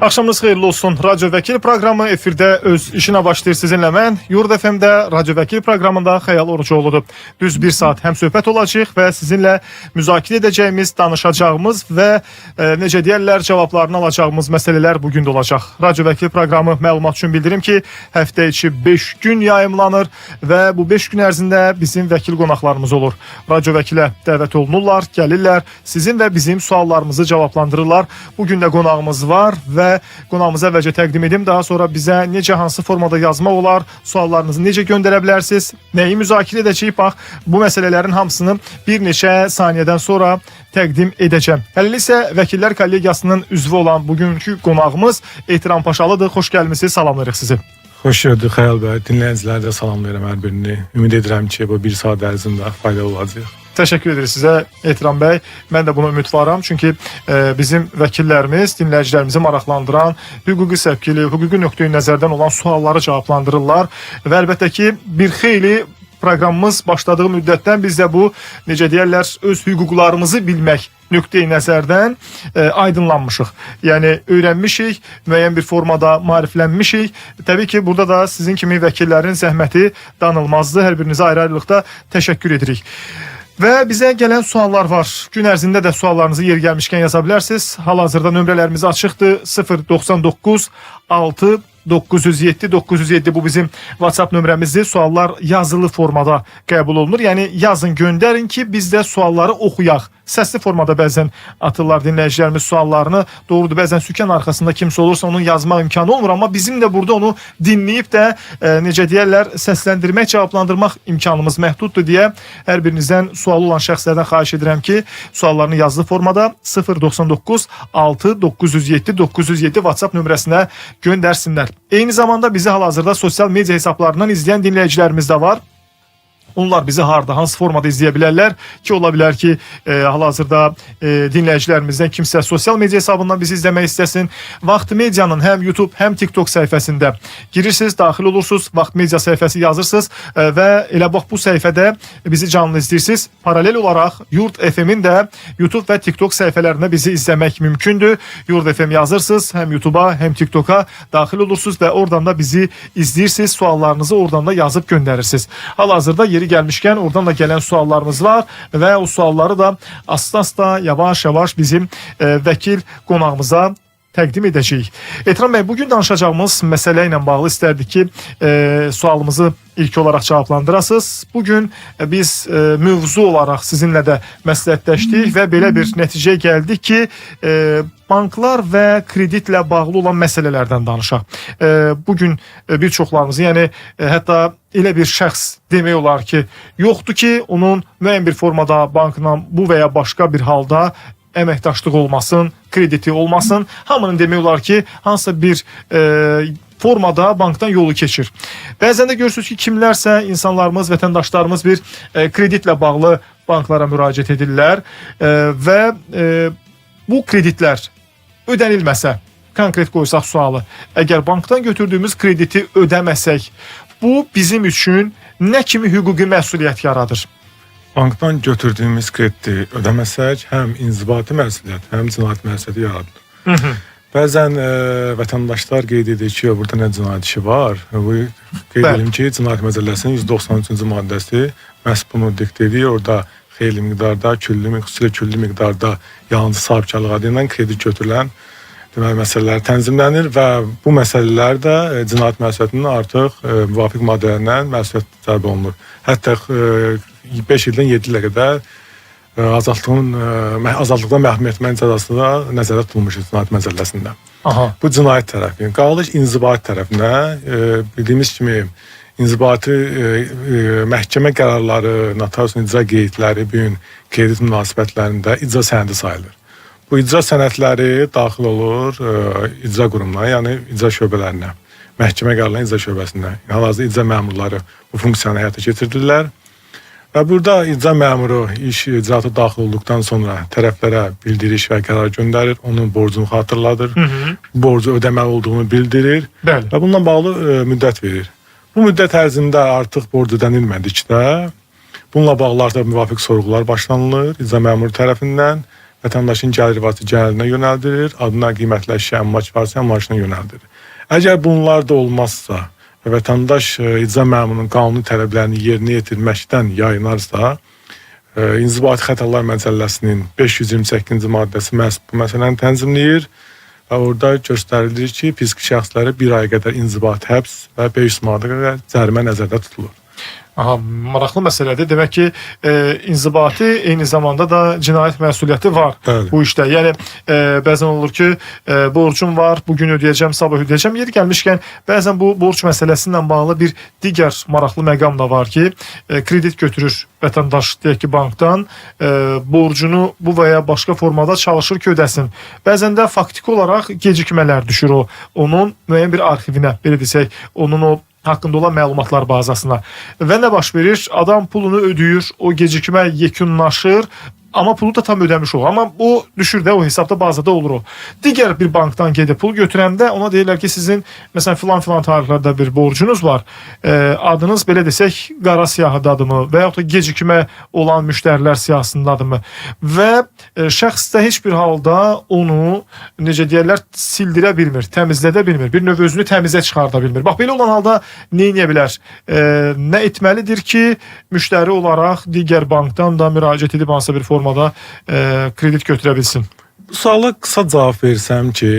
Axşamınız xeyirli olsun. Radyo Vəkil proqramı efirdə öz işinə başlayır sizinlə mən. Yurd FM-də Radyo Vəkil proqramında Xəyal Orucoğludur. Düz bir saat həm söhbət olacaq və sizinlə müzakirə edəcəyimiz, danışacağımız və necə deyərlər, cavablarını alacağımız məsələlər bugün də olacaq. Radyo Vəkil proqramı məlumat üçün bildirim ki, həftə içi 5 gün yayımlanır və bu 5 gün ərzində bizim vəkil qonaqlarımız olur. Radyo Vəkilə dəvət olunurlar, gəlirlər, sizin və bizim suallarımızı cavablandırırlar. Bugün də qonağımız var və qonağımıza əvvəlcə təqdim edim. Daha sonra bizə necə, hansı formada yazmaq olar, suallarınızı necə göndərə bilərsiniz, nəyi müzakirə edəcəyik, bax, bu məsələlərin hamısını bir neçə saniyədən sonra təqdim edəcəm. Hələlik isə Vəkillər Kollegiyasının üzvü olan bugünkü qonağımız Ehtiram Paşalıdır. Xoş gəlmisiniz, salamlayırıq sizi. Xoş gördük Xəyal bəy, dinləyiciləri də salamlayıram hər birini. Ümid edirəm ki, bu bir saat ərzində faydalı olacaq. Təşəkkür ederiz sizə Ehtiram bəy. Mən də buna ümidvaram. Çünki bizim vəkillərimiz dinləyicilərimizi maraqlandıran hüquqi səvkili, hüquqi nöqteyi nəzərdən olan sualları cavablandırırlar. Və əlbəttə ki, bir xeyli proqramımız başladığı müddətdən biz də bu, necə deyərlər, öz hüquqlarımızı bilmək nöqteyi nəzərdən aydınlanmışıq. Yəni, öyrənmişik, müəyyən bir formada maariflənmişik. Təbii ki, burada da sizin kimi vəkillərin zəhməti danılmazdır. Hər birinizə ayrı-ayrılıqda təşəkkür edirik. Və bizə gələn suallar var. Gün ərzində də suallarınızı yer gəlmişkən yaza bilərsiniz. Hal-hazırda nömrələrimiz açıqdır. 099 6 907 907 bu bizim WhatsApp nömrəmizdir. Suallar yazılı formada qəbul olunur. Yəni yazın, göndərin ki, biz də sualları oxuyaq. Səsli formada bəzən atırlar dinləyicilərimiz suallarını. Doğrudur, bəzən sükan arxasında kimsə olursa onun yazmaq imkanı olmur. Amma bizim də burada onu dinləyib də necə deyərlər, səsləndirmək, cavablandırmaq imkanımız məhduddur deyə hər birinizdən sualı olan şəxslərdən xahiş edirəm ki, suallarını yazılı formada 099 6 907 907 WhatsApp nömrəsinə göndərsinlər. Eyni zamanda bizi hal-hazırda sosial media hesablarından izləyən dinləyicilərimiz də var. Onlar bizi harda, hansı formada izləyə bilərlər ki, ola bilər ki, hal-hazırda dinləyicilərimizdən kimsə sosial media hesabından bizi izləmək istəsin. Vaxt Medianın həm YouTube, həm TikTok səhifəsində girirsiniz, daxil olursunuz, Vaxt Media səhifəsi yazırsınız və elə bax bu səhifədə bizi canlı izləyirsiniz. Paralel olaraq Yurd FM-in də YouTube və TikTok səhifələrində bizi izləmək mümkündür. Yurd FM yazırsınız, həm YouTube-a, həm TikTok-a daxil olursunuz və oradan da bizi izləyirsiniz, suallarınızı oradan da yazıb göndərirsiniz. Hal-hazırda yeri gəlmişkən oradan da gələn suallarımız var və o sualları da asta-asta, yavaş-yavaş bizim vəkil qonağımıza təqdim edəcəyik. Ehtiram bəy, bugün danışacağımız məsələ ilə bağlı istərdik ki, sualımızı ilk olaraq cavablandırasınız. Bugün biz mövzu olaraq sizinlə də məsləhətləşdik və belə bir nəticəyə gəldik ki, banklar və kreditlə bağlı olan məsələlərdən danışaq. Bugün bir çoxlarımızı, yəni hətta elə bir şəxs demək olar ki, yoxdur ki, onun müəyyən bir formada bankla bu və ya başqa bir halda əməkdaşlıq olmasın, krediti olmasın. Hamının demək olar ki, hansısa bir formada bankdan yolu keçir. Bəzən də görürsünüz ki, kimlərsə, insanlarımız, vətəndaşlarımız bir kreditlə bağlı banklara müraciət edirlər və bu kreditlər ödənilməsə, konkret qoysaq sualı, əgər bankdan götürdüyümüz krediti ödəməsək, bu bizim üçün nə kimi hüquqi məsuliyyət yaradır? Bankdan götürdüyümüz krediti ödəməsək, həm inzibati məsuliyyət, həm cinayət məsuliyyəti yaradır. Bəzən vətəndaşlar qeyd edir ki, burada nə cinayət işi var? Qeyd edim ki, Cinayət Məcəlləsinin 193-cü maddəsi məhz bunu diktə edir. Orada xeyli miqdarda, xüsusilə küllü miqdarda yalancı sahibkarlıq adı ilə kredit götürülən məsələlər tənzimlənir və bu məsələlər də cinayət məsuliyyətinin artıq müvafiq maddələrindən məsuliyyət tələb olunur. Hətta 5 ildən 7 ilə qədər azadlıqdan məhrum etmənin cəzası da nəzərdə tutulmuşdur Cinayət Məcəlləsində. Bu cinayət tərəfi. Qalır inzibati tərəfinə. Bildiyimiz kimi inzibati məhkəmə qərarları, notariusun icra qeydləri bu gün kredit münasibətlərində icra sənədi sayılır. Bu icra sənədləri daxil olur icra qurumuna, yəni icra şöbələrinə, məhkəmə qərarlarının icra şöbəsinə. Hal-hazırda icra məmurları bu funksiyanı həyata keçirdirlər. Və burada icra məmuru iş icraata daxil olduqdan sonra tərəflərə bildiriş və qərar göndərir, onun borcunu xatırladır, borcu ödəməli olduğunu bildirir və bununla bağlı müddət verir. Bu müddət ərzində artıq borc ödənilmədikdə, bununla bağlı artıq müvafiq sorğular başlanılır icra məmuru tərəfindən vətəndaşın gəlir varsa gəlirinə yönəldirir, adına qiymətli əşya, əmlak varsa əmlakına yönəldirir. Əgər bunlar da olmazsa və vətəndaş icra məmurunun qanuni tələblərini yerinə yetirməkdən yayınarsa, İnzibati Xətalar Məcəlləsinin 528-ci maddəsi məhz bu məsələni tənzimləyir və orada göstərilir ki, fiziki şəxslərə 1 aya qədər inzibati həbs və 500 manata qədər cərimə nəzərdə tutulur. Aha, maraqlı məsələdir. Demək ki, inzibati eyni zamanda da cinayət məsuliyyəti var bu işdə. Yəni, bəzən olur ki, borcum var, bugün ödəyəcəm, sabah ödəyəcəm. Yeri gəlmişkən, bəzən bu borc məsələsi ilə bağlı bir digər maraqlı məqam da var ki, kredit götürür vətəndaş, deyək ki, bankdan, borcunu bu və ya başqa formada çalışır ki, ödəsin. Bəzən də faktiki olaraq gecikmələr düşür onun müəyyən bir arxivinə, belə desək, onun o haqqında olan məlumatlar bazasına. Və nə baş verir? Adam pulunu ödəyir, o gecikmə yekunlaşır, amma pulu da tam ödəmiş olur. Amma bu düşür də, o hesabda bazada olur o. Digər bir bankdan gedib pul götürəndə ona deyirlər ki, sizin məsələn filan tarixlərdə bir borcunuz var. Adınız belə desək qara siyahıdadırmı və yaxud da gecikmə olan müştərilər siyahısındadırmı? Və şəxs də heç bir halda onu, necə deyirlər, sildirə bilmir, təmizlədə bilmir. Bir növ özünü təmizə çıxarda bilmir. Bax, belə olan halda nə edə bilər? Nə etməlidir ki, müştəri olaraq digər bankdan da müraciət edib hansısa bir formada kredit götürə bilsin? Bu suala qısa cavab versəm ki,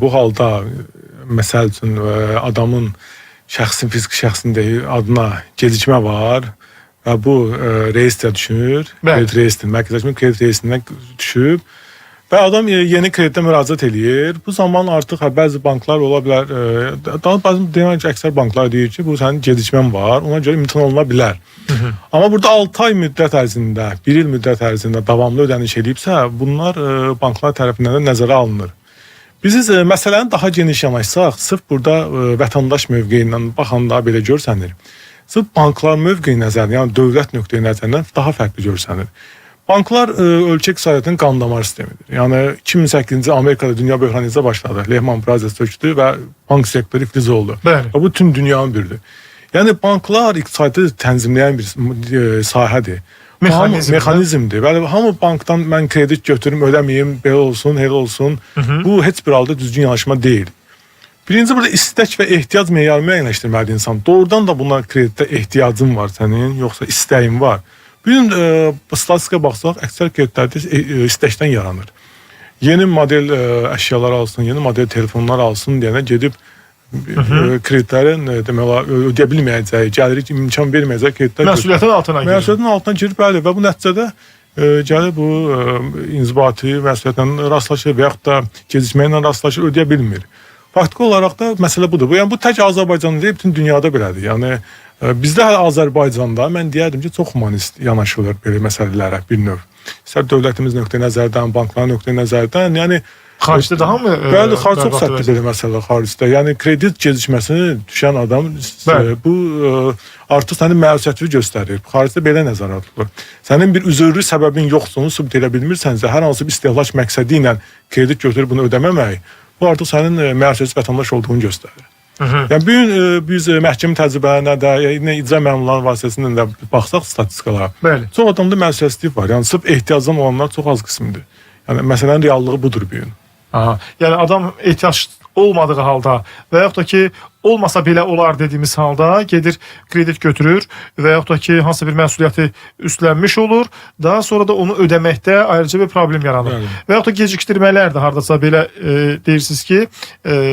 bu halda məsəl üçün adamın şəxsin, fiziki şəxsin adına gecikmə var və bu reyestrə düşür, kredit reyestrin, mərkəzləşmə kredit reyestrindən düşüb və adam yeni kreditə müraciət eləyir. Bu zaman artıq bəzi banklar ola bilər, bəzi əksər banklar deyir ki, bu sənin gecikmən var, ona görə imtina oluna bilər. Amma burada 6 ay müddət ərzində, 1 il müddət ərzində davamlı ödəniş edibsə, bunlar banklar tərəfindən də nəzərə alınır. Biz məsələni daha geniş yanaşsaq, sırf burada vətəndaş mövqeyindən baxanda belə görsənir. Sırf banklar mövqeyi nəzərindən, yəni dövlət nöqteyi nəzərindən daha fərqli görsənir. Banklar ölkə iqtisadiyyatının qan-damar sistemidir. Yəni 2008-ci Amerikada dünya böhranı başladı. Lehman Brothers çökdü və bank sektoru iflic oldu. Və bu tüm dünyanın bürüdü. Yəni banklar iqtisadiyyatı tənzimləyən bir sahədir. Mexanizmdir. Və hamı bankdan mən kredit götürüm, ödəməyim, belə olsun, elə olsun. Bu heç bir halda düzgün yanaşma deyil. Birinci burada istək və ehtiyac meyarı müəyyənləşdirməlidir insan. Doğrudan da buna kreditdə ehtiyacın var sənin, yoxsa istəyin var. Bugün statistikaya baxsaq, əksər kreditlərdə istəkdən yaranır. Yeni model əşyalar alsın, yeni model telefonlar alsın deyənə gedib kreditlərin ödeyə bilməyəcəyi, gəlirik imkan verməyəcəyi kreditlər məsuliyyətin altına girir. Məsuliyyətin altına girir, bəli, və bu nəticədə gəlir bu inzibati məsuliyyətlə rastlaşır və yaxud da gecikməklə rastlaşır, ödeyə bilmir. Faktiki olaraq da məsələ budur. Yəni bu tək Azərbaycanda deyil, bütün dünyada belədir. Yəni bizdə Azərbaycanda mən deyərdim ki, çox humanist yanaşılır belə məsələlərə bir növ. İstər dövlətimiz nöqteyi nəzərdən, banklar nöqteyi nəzərdən, yəni xaricdə daha mı? Bəli, xarici çox səhvdir belə məsələ xaricdə. Yəni kredit gecikməsini düşən adam bu artıq sənin məsuliyyətini göstərir. Xaricdə belə nəzərə alınır. Sənin bir üzürlü səbəbin yoxsa, onu sübut edə bilmirsənsə, hər hansı bir istehlak məqsədi ilə kredit götürüb bunu ödəməmək, bu artıq sənin məsuliyyətli vətəndaş olduğunu göstərir. Yəni biz məhkəmə təcrübələrinə də, icra məmurlarının vasitəsilə də baxsaq statistikalara, çox adamda məsuliyyətsizlik var. Yəni sırf ehtiyacdan olanlar çox az qismidir. Yəni məsələnin reallığı budur bu gün. Yəni adam ehtiyac olmadığı halda və yaxud da ki, olmasa belə olar dediyimiz halda gedir, kredit götürür və yaxud da ki, hansısa bir məsuliyyəti üstlənmiş olur. Daha sonra da onu ödəməkdə ayrıca bir problem yaranır. Və yaxud da gecikdirmələr də hardasa belə deyirsiniz ki,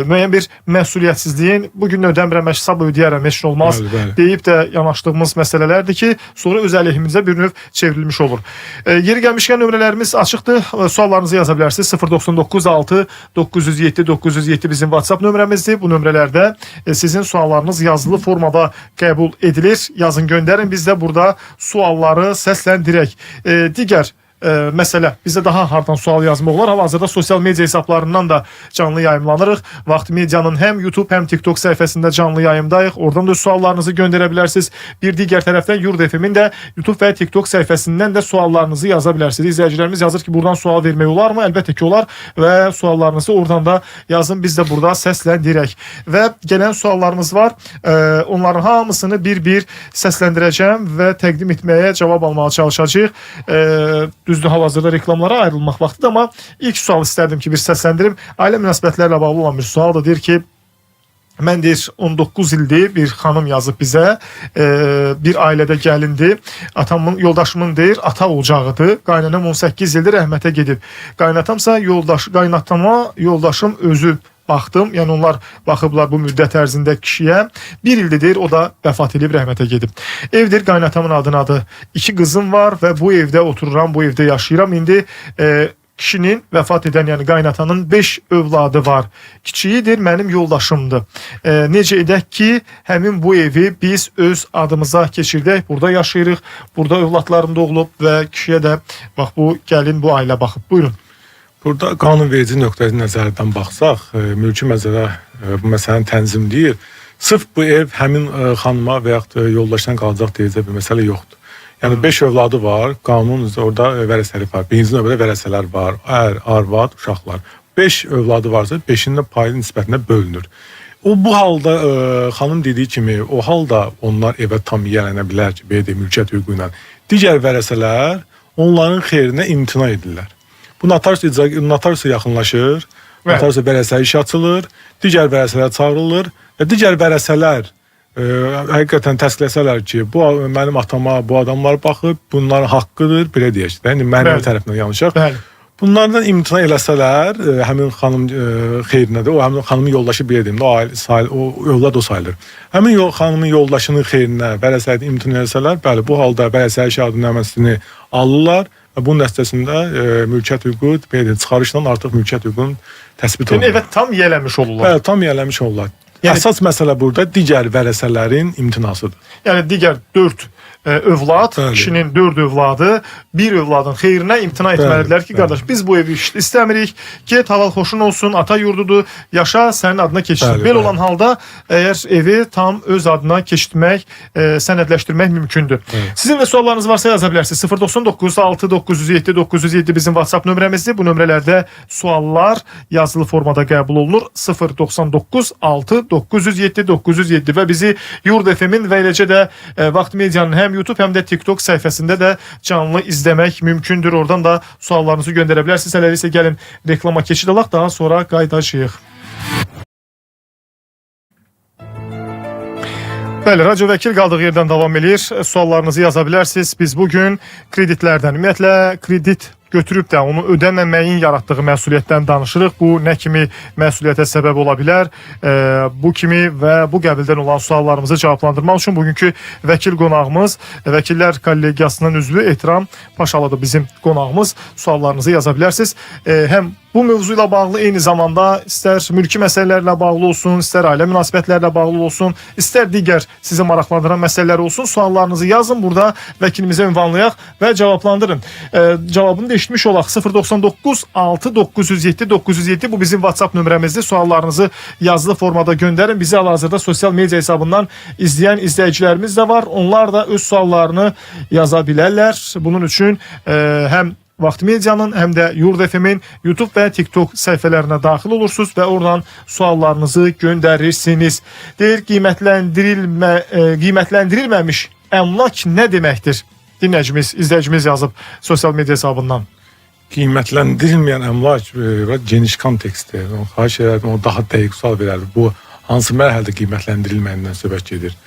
müəyyən bir məsuliyyətsizliyin bugün ödəmirəm, sabah ödəyərəm, heç nə olmaz deyib də yanaşdığımız məsələlərdir ki, sonra öz əleyhimizə bir növ çevrilmiş olur. Yeri gəlmişkən nömrələrimiz açıqdır. Suallarınızı yaza bilərsiniz. 099 6 907 907 bizim WhatsApp nömrəmizdir. Bu nömrələrdə sizin suallarınız yazılı formada qəbul edilir. Yazın, göndərin. Biz də burada sualları səsləndirək. Digər məsələ, bizdə daha hardan sual yazmaq olar. Hal-hazırda sosial media hesablarından da canlı yayımlanırıq. Vaxt Medianın həm YouTube, həm TikTok səhifəsində canlı yayımdayıq. Oradan da suallarınızı göndərə bilərsiniz. Bir digər tərəfdən Yurd FM-in də YouTube və TikTok səhifəsindən də suallarınızı yaza bilərsiniz. İzləyicilərimiz yazır ki, buradan sual vermək olar mı? Əlbəttə ki, olar və suallarınızı oradan da yazın. Biz də burada səsləndirək. Və gələn suallarımız var. Onların hamısını bir-bir səsləndirəcəm və təqdim etməyə, cavab almağa çalışacağıq. Düzdür, hal-hazırda reklamlara ayrılmaq vaxtıdır, amma ilk sual istərdim ki, bir səsləndirim. Ailə münasibətlərlə bağlı olan bir sual da deyir ki, mən deyir 19 ildir bir xanım yazıb bizə, bir ailədə gəlindi. Atamın, yoldaşımın deyir ata olacağıdır. Qaynanam 18 ildir rəhmətə gedib. Qaynatamsa qaynatama yoldaşım özü baxdım. Yəni onlar baxıblar bu müddət ərzində kişiyə. Bir ildir deyir o da vəfat edib rəhmətə gedib. Evdir, qaynatamın adınadır. 2 qızım var və bu evdə otururam, bu evdə yaşayıram. İndi kişinin vəfat edən, yəni qaynatanın 5 övladı var. Kiçiyidir, mənim yoldaşımdır. Necə edək ki, həmin bu evi biz öz adımıza keçirdək, burada yaşayırıq, burada övladlarım doğulub və kişiyə də bax bu gəlin, bu ailə baxıb. Buyurun. Burada qanunverici nöqteyi nəzərdən baxsaq, mülki məsələ bu məsələni tənzimləyir. Sırf bu ev həmin xanıma və yaxud yoldaşdan qalacaq deyəcək bir məsələ yoxdur. Yəni 5 övladı var, qanun orada vərəsəli var. Birinci növbədə vərəsələr var, ər, arvad, uşaqlar. 5 övladı varsa 5-inin payı nisbətində bölünür. Bu halda xanım dediyi kimi, o halda onlar evə tam yiyələnə bilər ki, belə deyək, mülkiyyət hüququ ilə. Digər vərəsələr onların xeyrinə imtina edirlər. Bu notariusa yaxınlaşır, notariusa vərəsə işi açılır, digər vərəsələr çağırılır və digər vərəsələr həqiqətən təsdiqləsələr ki, bu mənim atama bu adamlar baxıb, bunların haqqıdır, belə deyək. Yəni mənəvi tərəfindən yanlışıq. Bunlardan imtina eləsələr, həmin xanım xeyrinə də, o həmin xanımın yoldaşı belə deyim, o övlad o sayılır. Həmin xanımın yoldaşının xeyrinə vərəsədə imtina eləsələr, bəli, bu halda vərəsə şahidnaməsini alırlar və bunun nəticəsində mülkiyyət hüququ belə deyək, çıxarışla artıq mülkiyyət hüququnun təsbit olunur. Yəni evə tam yiyələmiş olurlar. Bəli, tam yiyələmiş olurlar. Yəni, əsas məsələ burada digər vərəsələrin imtinasıdır. Yəni digər 4 övlad, kişinin 4 övladı bir övladın xeyrinə imtina etməlidirlər ki, qardaş biz bu evi istəmirik, get halal xoşun olsun, ata yurdudur, yaşa, sənin adına keçsin. Belə olan halda əgər evi tam öz adına keçirmək, sənədləşdirmək mümkündür. Sizin də suallarınız varsa yaza bilərsiniz. 099 6 907 907 bizim WhatsApp nömrəmizdir. Bu nömrələrdə suallar yazılı formada qəbul olunur. 099 6 907 907 və bizi Yurd FM-in və eləcə də Vaxt Medianın həm YouTube, həm də TikTok səhifəsində də canlı izləmək mümkündür. Oradan da suallarınızı göndərə bilərsiniz. Hələlik isə gəlin reklama keçid alaq, daha sonra qayıdacağıq. Bəli, Radio Vəkil qaldığı yerdən davam edir. Suallarınızı yaza bilərsiniz. Biz bugün kreditlərdən, ümumiyyətlə kredit götürüb də onu ödəməməyin yaratdığı məsuliyyətdən danışırıq. Bu nə kimi məsuliyyətə səbəb ola bilər? Bu kimi və bu qəbildən olan suallarımızı cavablandırmaq üçün bugünkü vəkil qonağımız, Vəkillər Kollegiyasının üzvü Ehtiram Paşalıdır bizim qonağımız. Suallarınızı yaza bilərsiniz. Həm bu mövzu ilə bağlı eyni zamanda istər mülki məsələlərlə bağlı olsun, istər ailə münasibətlərlə bağlı olsun, istər digər sizi maraqlandıran məsələlər olsun, suallarınızı yazın burada, vəkilimizə ünvanlayaq və cavablandırın. Cavabını da eşitmiş olaq. 099 6 907 907 bu bizim WhatsApp nömrəmizdir. Suallarınızı yazılı formada göndərin. Bizi hal-hazırda sosial media hesabından izləyən izləyicilərimiz də var. Onlar da öz suallarını yaza bilərlər. Bunun üçün həm Vaxt Medianın, həm də Yurd FM-in YouTube və TikTok səhifələrinə daxil olursunuz və oradan suallarınızı göndərirsiniz. Deyir, qiymətləndirilməmiş əmlak nə deməkdir? Dinləyicimiz, izləyicimiz yazıb sosial media hesabından. Qiymətləndirilməyən əmlak geniş kontekstdir. Xahiş edirəm, o daha dəqiq sual verərdi. Bu hansı mərhələdə qiymətləndirilməyindən söhbət gedir?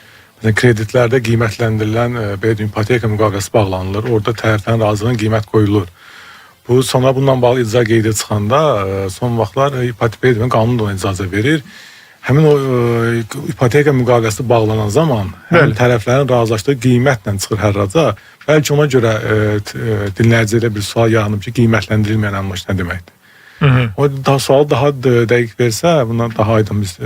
Kreditlərdə qiymətləndirilən ipoteka müqaviləsi bağlanılır. Orada tərəflərin razılığına qiymət qoyulur. Bu sonra bununla bağlı icra qeydə çıxanda son vaxtlar ipoteka qanunu da ona icazə verir. Həmin o ipoteka müqaviləsi bağlanan zaman həm tərəflərin razılaşdığı qiymətlə çıxır hərraca. Bəlkə ona görə dinləyicilərə bir sual yaranıb ki, qiymətləndirilməyən əmlak nə deməkdir? O sual daha dəqiq versə, bundan daha aydın biz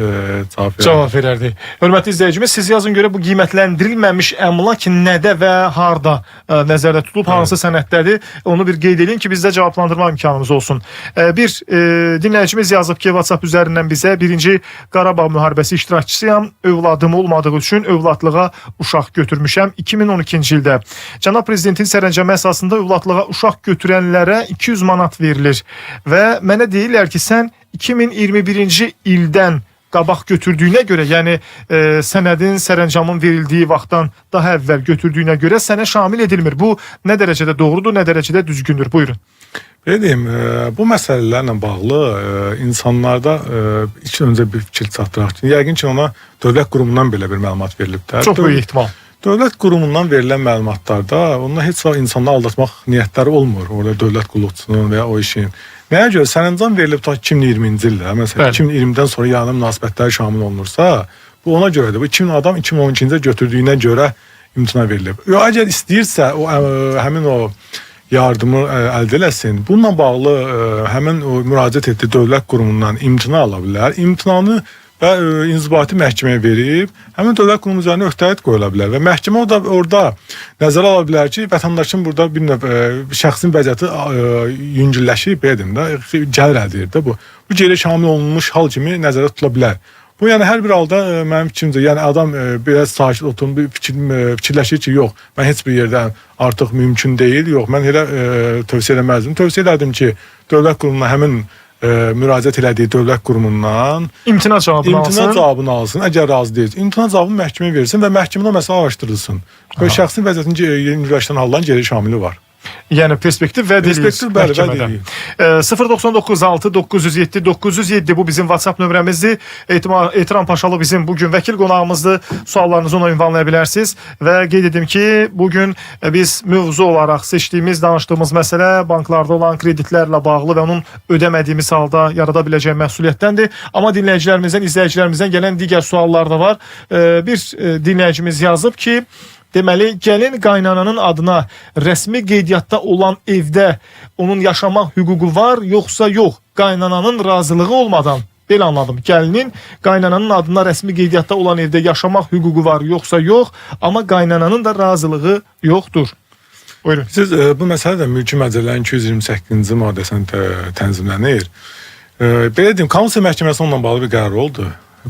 cavab verərdik. Hörmətli izləyicimiz, siz yazın görə bu qiymətləndirilməmiş əmlak nədə və harda nəzərdə tutulub, hansı sənədlədir, onu bir qeyd edin ki, bizdə cavablandırma imkanımız olsun. Bir dinləyicimiz yazıb ki, WhatsApp üzərindən bizə 1-ci Qarabağ müharibəsi iştirakçısıyam, övladım olmadığı üçün övladlığa uşaq götürmüşəm 2012-ci ildə. Cənab Prezidentin sərəncamı əsasında övladlığa uşaq götürənlərə 200 manat verilir və mənə deyirlər ki, sən 2021-ci ildən qabaq götürdüyünə görə, yəni sənədin, sərəncamın verildiyi vaxtdan daha əvvəl götürdüyünə görə sənə şamil edilmir. Bu nə dərəcədə doğrudur, nə dərəcədə düzgündür? Buyurun. Belə deyim, bu məsələlərlə bağlı insanlarda ilk öncə bir fikir çatdıraq ki, yəqin ki, ona dövlət qurumundan belə bir məlumat verilibdir. Çox böyük ehtimal. Dövlət qurumundan verilən məlumatlarda onlar heç vaxt insanları aldatmaq niyyətləri olmur. Orada dövlət qulluqçusunun və ya o işin. Nəyə görə sərəncam verilib ta 2020-ci ildə, məsələn, 2020-dən sonra yanı münasibətləri şamil olunursa, bu ona görədir. Bu 2000 adam 2012-ci götürdüyünə görə imtina verilib. Əgər istəyirsə həmin o yardımı əldə eləsin, bununla bağlı həmin o müraciət etdiyi dövlət qurumundan imtina ala bilər. İmtinanı və inzibati məhkəməyə verib, həmin dövlət qurumu üzərinə öhdəlik qoyula bilər və məhkəmə orada nəzərə ala bilər ki, vətəndaşın burada bir növ şəxsin vəziyyəti yüngülləşib, gəlir əldə edir də bu. Bu geri şamil olunmuş hal kimi nəzərə tutula bilər. Bu yəni hər bir halda mənim fikrimcə, yəni adam biraz sakit oturub fikirləşir ki, yox, mən heç bir yerdən artıq mümkün deyil, yox, mən elə tövsiyə eləməzdim. Tövsiyə elədim ki, dövlət qurumuna həmin müraciət elədiyi dövlət qurumundan imtina cavabını alsın. Əgər razı deyilsə, imtina cavabını məhkəməyə verilsin və məhkəmədə məsələ araşdırılsın. Və şəxsin vəziyyətinin yüngülləşən halların geri şamili var. Yəni perspektiv vəd edilir. Perspektiv bəli, vəd edilir. 099 907 907 bu bizim WhatsApp nömrəmizdir. Etiram Paşalı bizim bugün vəkil qonağımızdır. Suallarınızı ona ünvanlaya bilərsiniz. Və qeyd edim ki, bugün biz mövzu olaraq seçdiyimiz, danışdığımız məsələ banklarda olan kreditlərlə bağlı və onun ödəmədiyimiz halda yarada biləcəyi məsuliyyətdəndir. Amma dinləyicilərimizdən, izləyicilərimizdən gələn digər suallar da var. Bir dinləyicimiz yazıb ki, deməli, gəlin qaynananın adına rəsmi qeydiyyatda olan evdə onun yaşamaq hüququ var, yoxsa yox? Qaynananın razılığı olmadan, belə anladım. Gəlinin qaynananın adına rəsmi qeydiyyatda olan evdə yaşamaq hüququ var, yoxsa yox? Amma qaynananın da razılığı yoxdur. Buyurun. Siz bu məsələ də Mülki Məcəllərin 228-ci maddəsində tənzimlənir. Belə deyim, Konstitusiya Məhkəməsi onunla bağlı bir qərar oldu.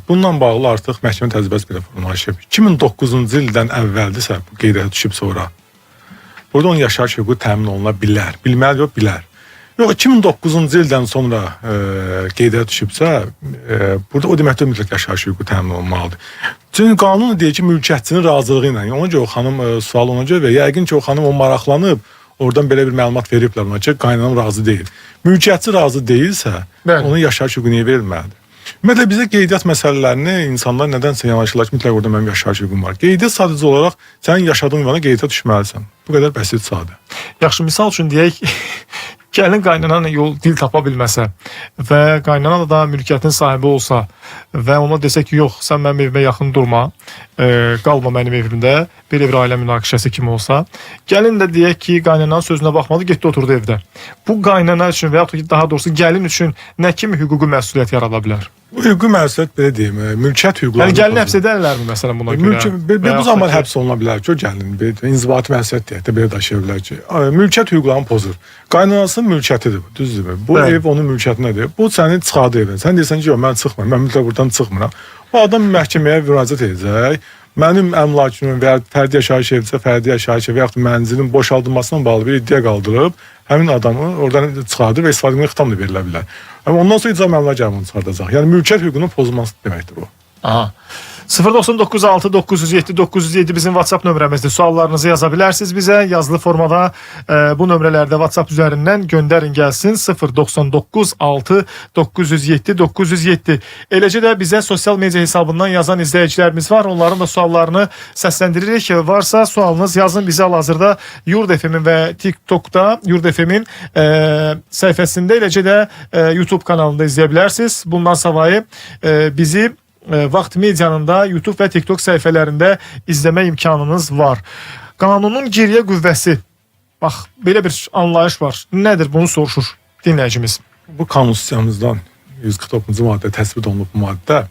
Bununla bağlı artıq məhkəmə təcrübəsi belə formalaşıb. 2009-cu ildən əvvəldirsə bu qeydiyyata düşüb sonra. Burada onun yaşayış hüququ təmin oluna bilər. Bilməli yox, bilər. Yox, 2009-cu ildən sonra qeydiyyata düşübsə, burada o deməkdir mütləq yaşayış hüququ təmin olunmalıdır. Çünki qanun deyir ki, mülkiyyətçinin razılığı ilə. Ona görə o xanım sual ona görə və yəqin ki, o xanım o maraqlanıb, oradan belə bir məlumat veriblər ona ki, qaynanam razı deyil. Mülkiyyətçi razı deyilsə, onun yaşayış hüququ niyə verilməlidir? Ümumiyyətlə, bizə qeydiyyat məsələlərini insanlar nədənsə yanaşırlar ki, mütləq orada mənim yaşayış hüququm var. Qeydiyyat sadəcə olaraq sənin yaşadığın ünvana qeydiyyata düşməlisən. Bu qədər bəsit, sadə. Yaxşı, misal üçün deyək, gəlin qaynananla yol dil tapa bilməsə və qaynana da mülkiyyətin sahibi olsa və ona desə ki, yox, sən mənim evimə yaxın durma, qalma mənim evimdə, belə bir ailə münaqişəsi kimi olsa, gəlin də deyək ki, qaynananın sözünə baxmadı, getdi oturdu evdə. Bu qaynana üçün və yaxud daha doğrusu gəlin üçün nə kimi hüquqi məsuliyyət yarada bilər? Bu hüquqi məsuliyyət belə deyim, mülkiyyət hüquqları. Yəni gəlin həbs edərlərmi məsələn buna görə? Bu zaman həbs oluna bilər ki, o gəlin inzibati məsuliyyət deyək də belə daşıya bilər ki, mülkiyyət hüquqlarını pozur. Qaynanasının mülkiyyətidir bu, düzdürmü? Bu ev onun mülkiyyətindədir. Bu səni çıxardı evdən. Sən deyirsən ki, yox, mən çıxmıram, mən mütləq buradan çıxmıram. O adam məhkəməyə müraciət edəcək. Mənim əmlakımın və ya fərdi yaşayış evidirsə, fərdi yaşayış evi və yaxud mənzilin boşaldılmasına bağlı bir iddia qaldırıb, həmin adamı oradan çıxardır və istifadə xitam da verilə bilər. Amma ondan sonra icra məmurlar gəlib onu çıxardacaq. Yəni mülkiyyət hüququnun pozulması deməkdir bu. Aha. 099 907 907 bizim WhatsApp nömrəmizdir. Suallarınızı yaza bilərsiniz bizə. Yazılı formada bu nömrələrdə WhatsApp üzərindən göndərin gəlsin. 099 907 907. Eləcə də bizə sosial media hesabından yazan izləyicilərimiz var. Onların da suallarını səsləndiririk. Varsa sualınız yazın bizə hal-hazırda Yurd FM-in və TikTok'da Yurd FM-in səhifəsində, eləcə də YouTube kanalında izləyə bilərsiniz. Bundan savayı bizi Vaxt Medianın da YouTube və TikTok səhifələrində izləmə imkanınız var. Qanunun geriyə qüvvəsi. Bax, belə bir anlayış var. Nədir? Bunu soruşur dinləyicimiz. Bu konstitusiyamızdan 149-cu maddə təsbit olunub bu maddə.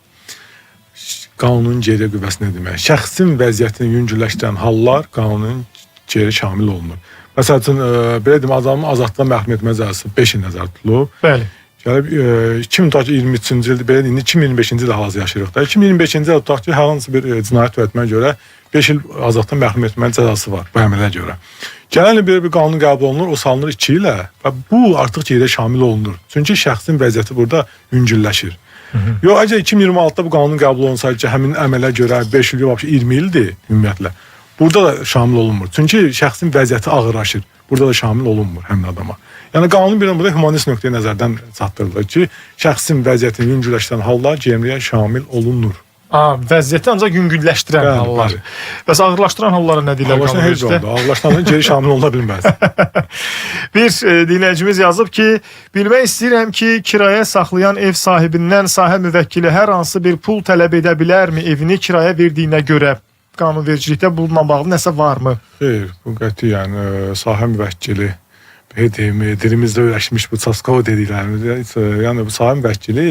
Qanunun geriyə qüvvəsi nə demək? Şəxsin vəziyyətini yüngülləşdirən hallar qanunun geri şamil olunur. Məsəl üçün, belə deyim, adamın azadlıqdan məhrum etmə cəzası 5 il nəzərdə tutulub. Bəli. 2023-cü ildə, belə deyim, 2025-ci ildə hal-hazırda yaşayırıq da. 2025-ci ildə tutaq ki, hər hansı bir cinayət törətməyə görə 5 il azadlıqdan məhrum etmə cəzası var bu əmələ görə. Gələn il bir qanun qəbul olunur, o salınır 2 ilə və bu artıq geriyə şamil olunur. Çünki şəxsin vəziyyəti burada yüngülləşir. Yox, əgər 2026-da bu qanun qəbul olunsaydı ki, həmin əmələ görə 5 il, yox, 20 ildir ümumiyyətlə. Burada da şamil olunmur. Çünki şəxsin vəziyyəti ağırlaşır. Burada da şamil olunmur həmin adama. Yəni qanun bir burada humanist nöqteyi nəzərdən çatdırılır ki, şəxsin vəziyyətini yüngülləşdirən hallar GMR-yə şamil olunur. Vəziyyəti ancaq yüngülləşdirən hallar. Bəs ağırlaşdıran hallara nə deyirlər? Ağırlaşdıran heç oldu. Ağırlaşdırandan geri şamil oluna bilməz. Bir dinləyicimiz yazıb ki, bilmək istəyirəm ki, kirayə saxlayan ev sahibindən sahə müvəkkili hər hansı bir pul tələb edə bilərmi evini kiraya verdiyinə görə? Qanunvericilikdə bununla bağlı nəsə varmı? Xeyr, bu qətiyyən sahə müvəkkili dilimizdə öyrəşmiş bu çaskov dediklərimiz, yəni bu sahə müvəkkili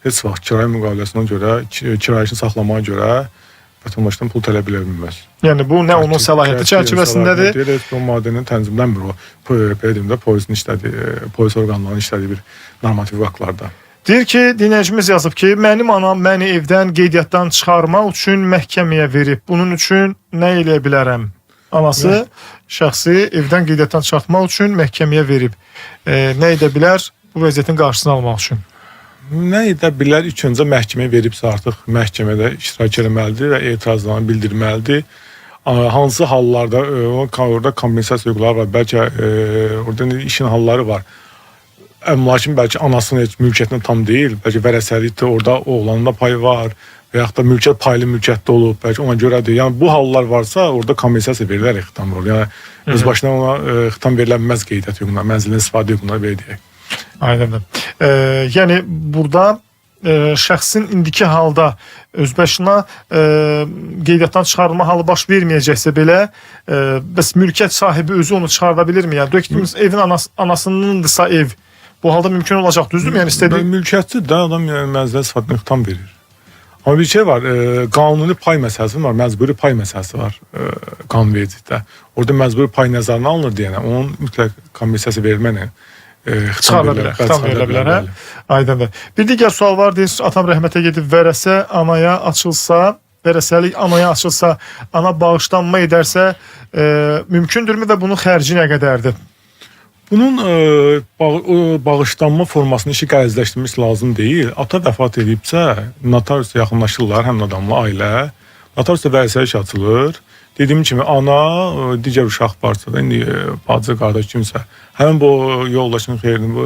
heç vaxt kirayə müqaviləsinə görə, kirayəçini saxlamaya görə vətəndaşdan pul tələb edə bilməz. Yəni bu nə onun səlahiyyəti çərçivəsindədir? Deyil, bu maddənin tənzimlənmir o. Polisin işlədiyi, polis orqanlarının işlədiyi bir normativ vaxtlarda. Deyir ki, dinləyicimiz yazıb ki, mənim anam məni evdən qeydiyyatdan çıxarmaq üçün məhkəməyə verib. Bunun üçün nə eləyə bilərəm? Anası şəxsi evdən qeydiyyatdan çıxartmaq üçün məhkəməyə verib. Nə edə bilər bu vəziyyətin qarşısını almaq üçün? Nə edə bilər? İlk öncə məhkəməyə veribsə artıq məhkəmədə iştirak etməlidir və etirazlarını bildirməlidir. Hansı hallarda orada kompensasiya hüquqları var, bəlkə orada işin halları var. Əmlakın bəlkə anasının heç mülkiyyətinə tam deyil, bəlkə vərəsəlikdə orada oğlanın da payı var və yaxud da mülkiyyət paylı mülkiyyətdə olub, bəlkə ona görədir. Yəni bu hallar varsa orada kompensasiya verilir xitam olur. Yəni öz başına ona xitam verilməz qeydiyyat hüququna, mənzilin istifadə hüququna veriləcək. Aynen. Yəni burada şəxsin indiki halda özbaşına qeydiyyatdan çıxarılma halı baş verməyəcəksə belə, bəs mülkiyyət sahibi özü onu çıxarda bilirmi? Yəni dökdüyümüz evin anasınındısa ev, bu halda mümkün olacaq, düzdür mü? Yəni istədiyi mülkiyyətçi də adam mənzilə istifadəyə xitam verir. Amma bir şey var, qanuni pay məsələsi var, məcburi pay məsələsi var qanunvericilikdə. Orada məcburi pay nəzərinə alınır deyənə, onun mütləq kompensasiya verilməklə xitam verilə bilər. Aydındır. Bir digər sual var, deyir, atam rəhmətə gedib vərəsə anaya açılsa, vərəsəlik anaya açılsa, ana bağışlanma edərsə mümkündürmü və bunun xərci nə qədərdir? Bunun bağışlanma formasını işi qərəzləşdirmək lazım deyil. Ata vəfat edibsə, notariusla yaxınlaşırlar, həmin adamla ailə. Notariusla vərəsəlik açılır. Dediyim kimi, ana, digər uşaq varsa da, indi bacı, qardaş kimsə, həmin bu yoldaşın xeyrini,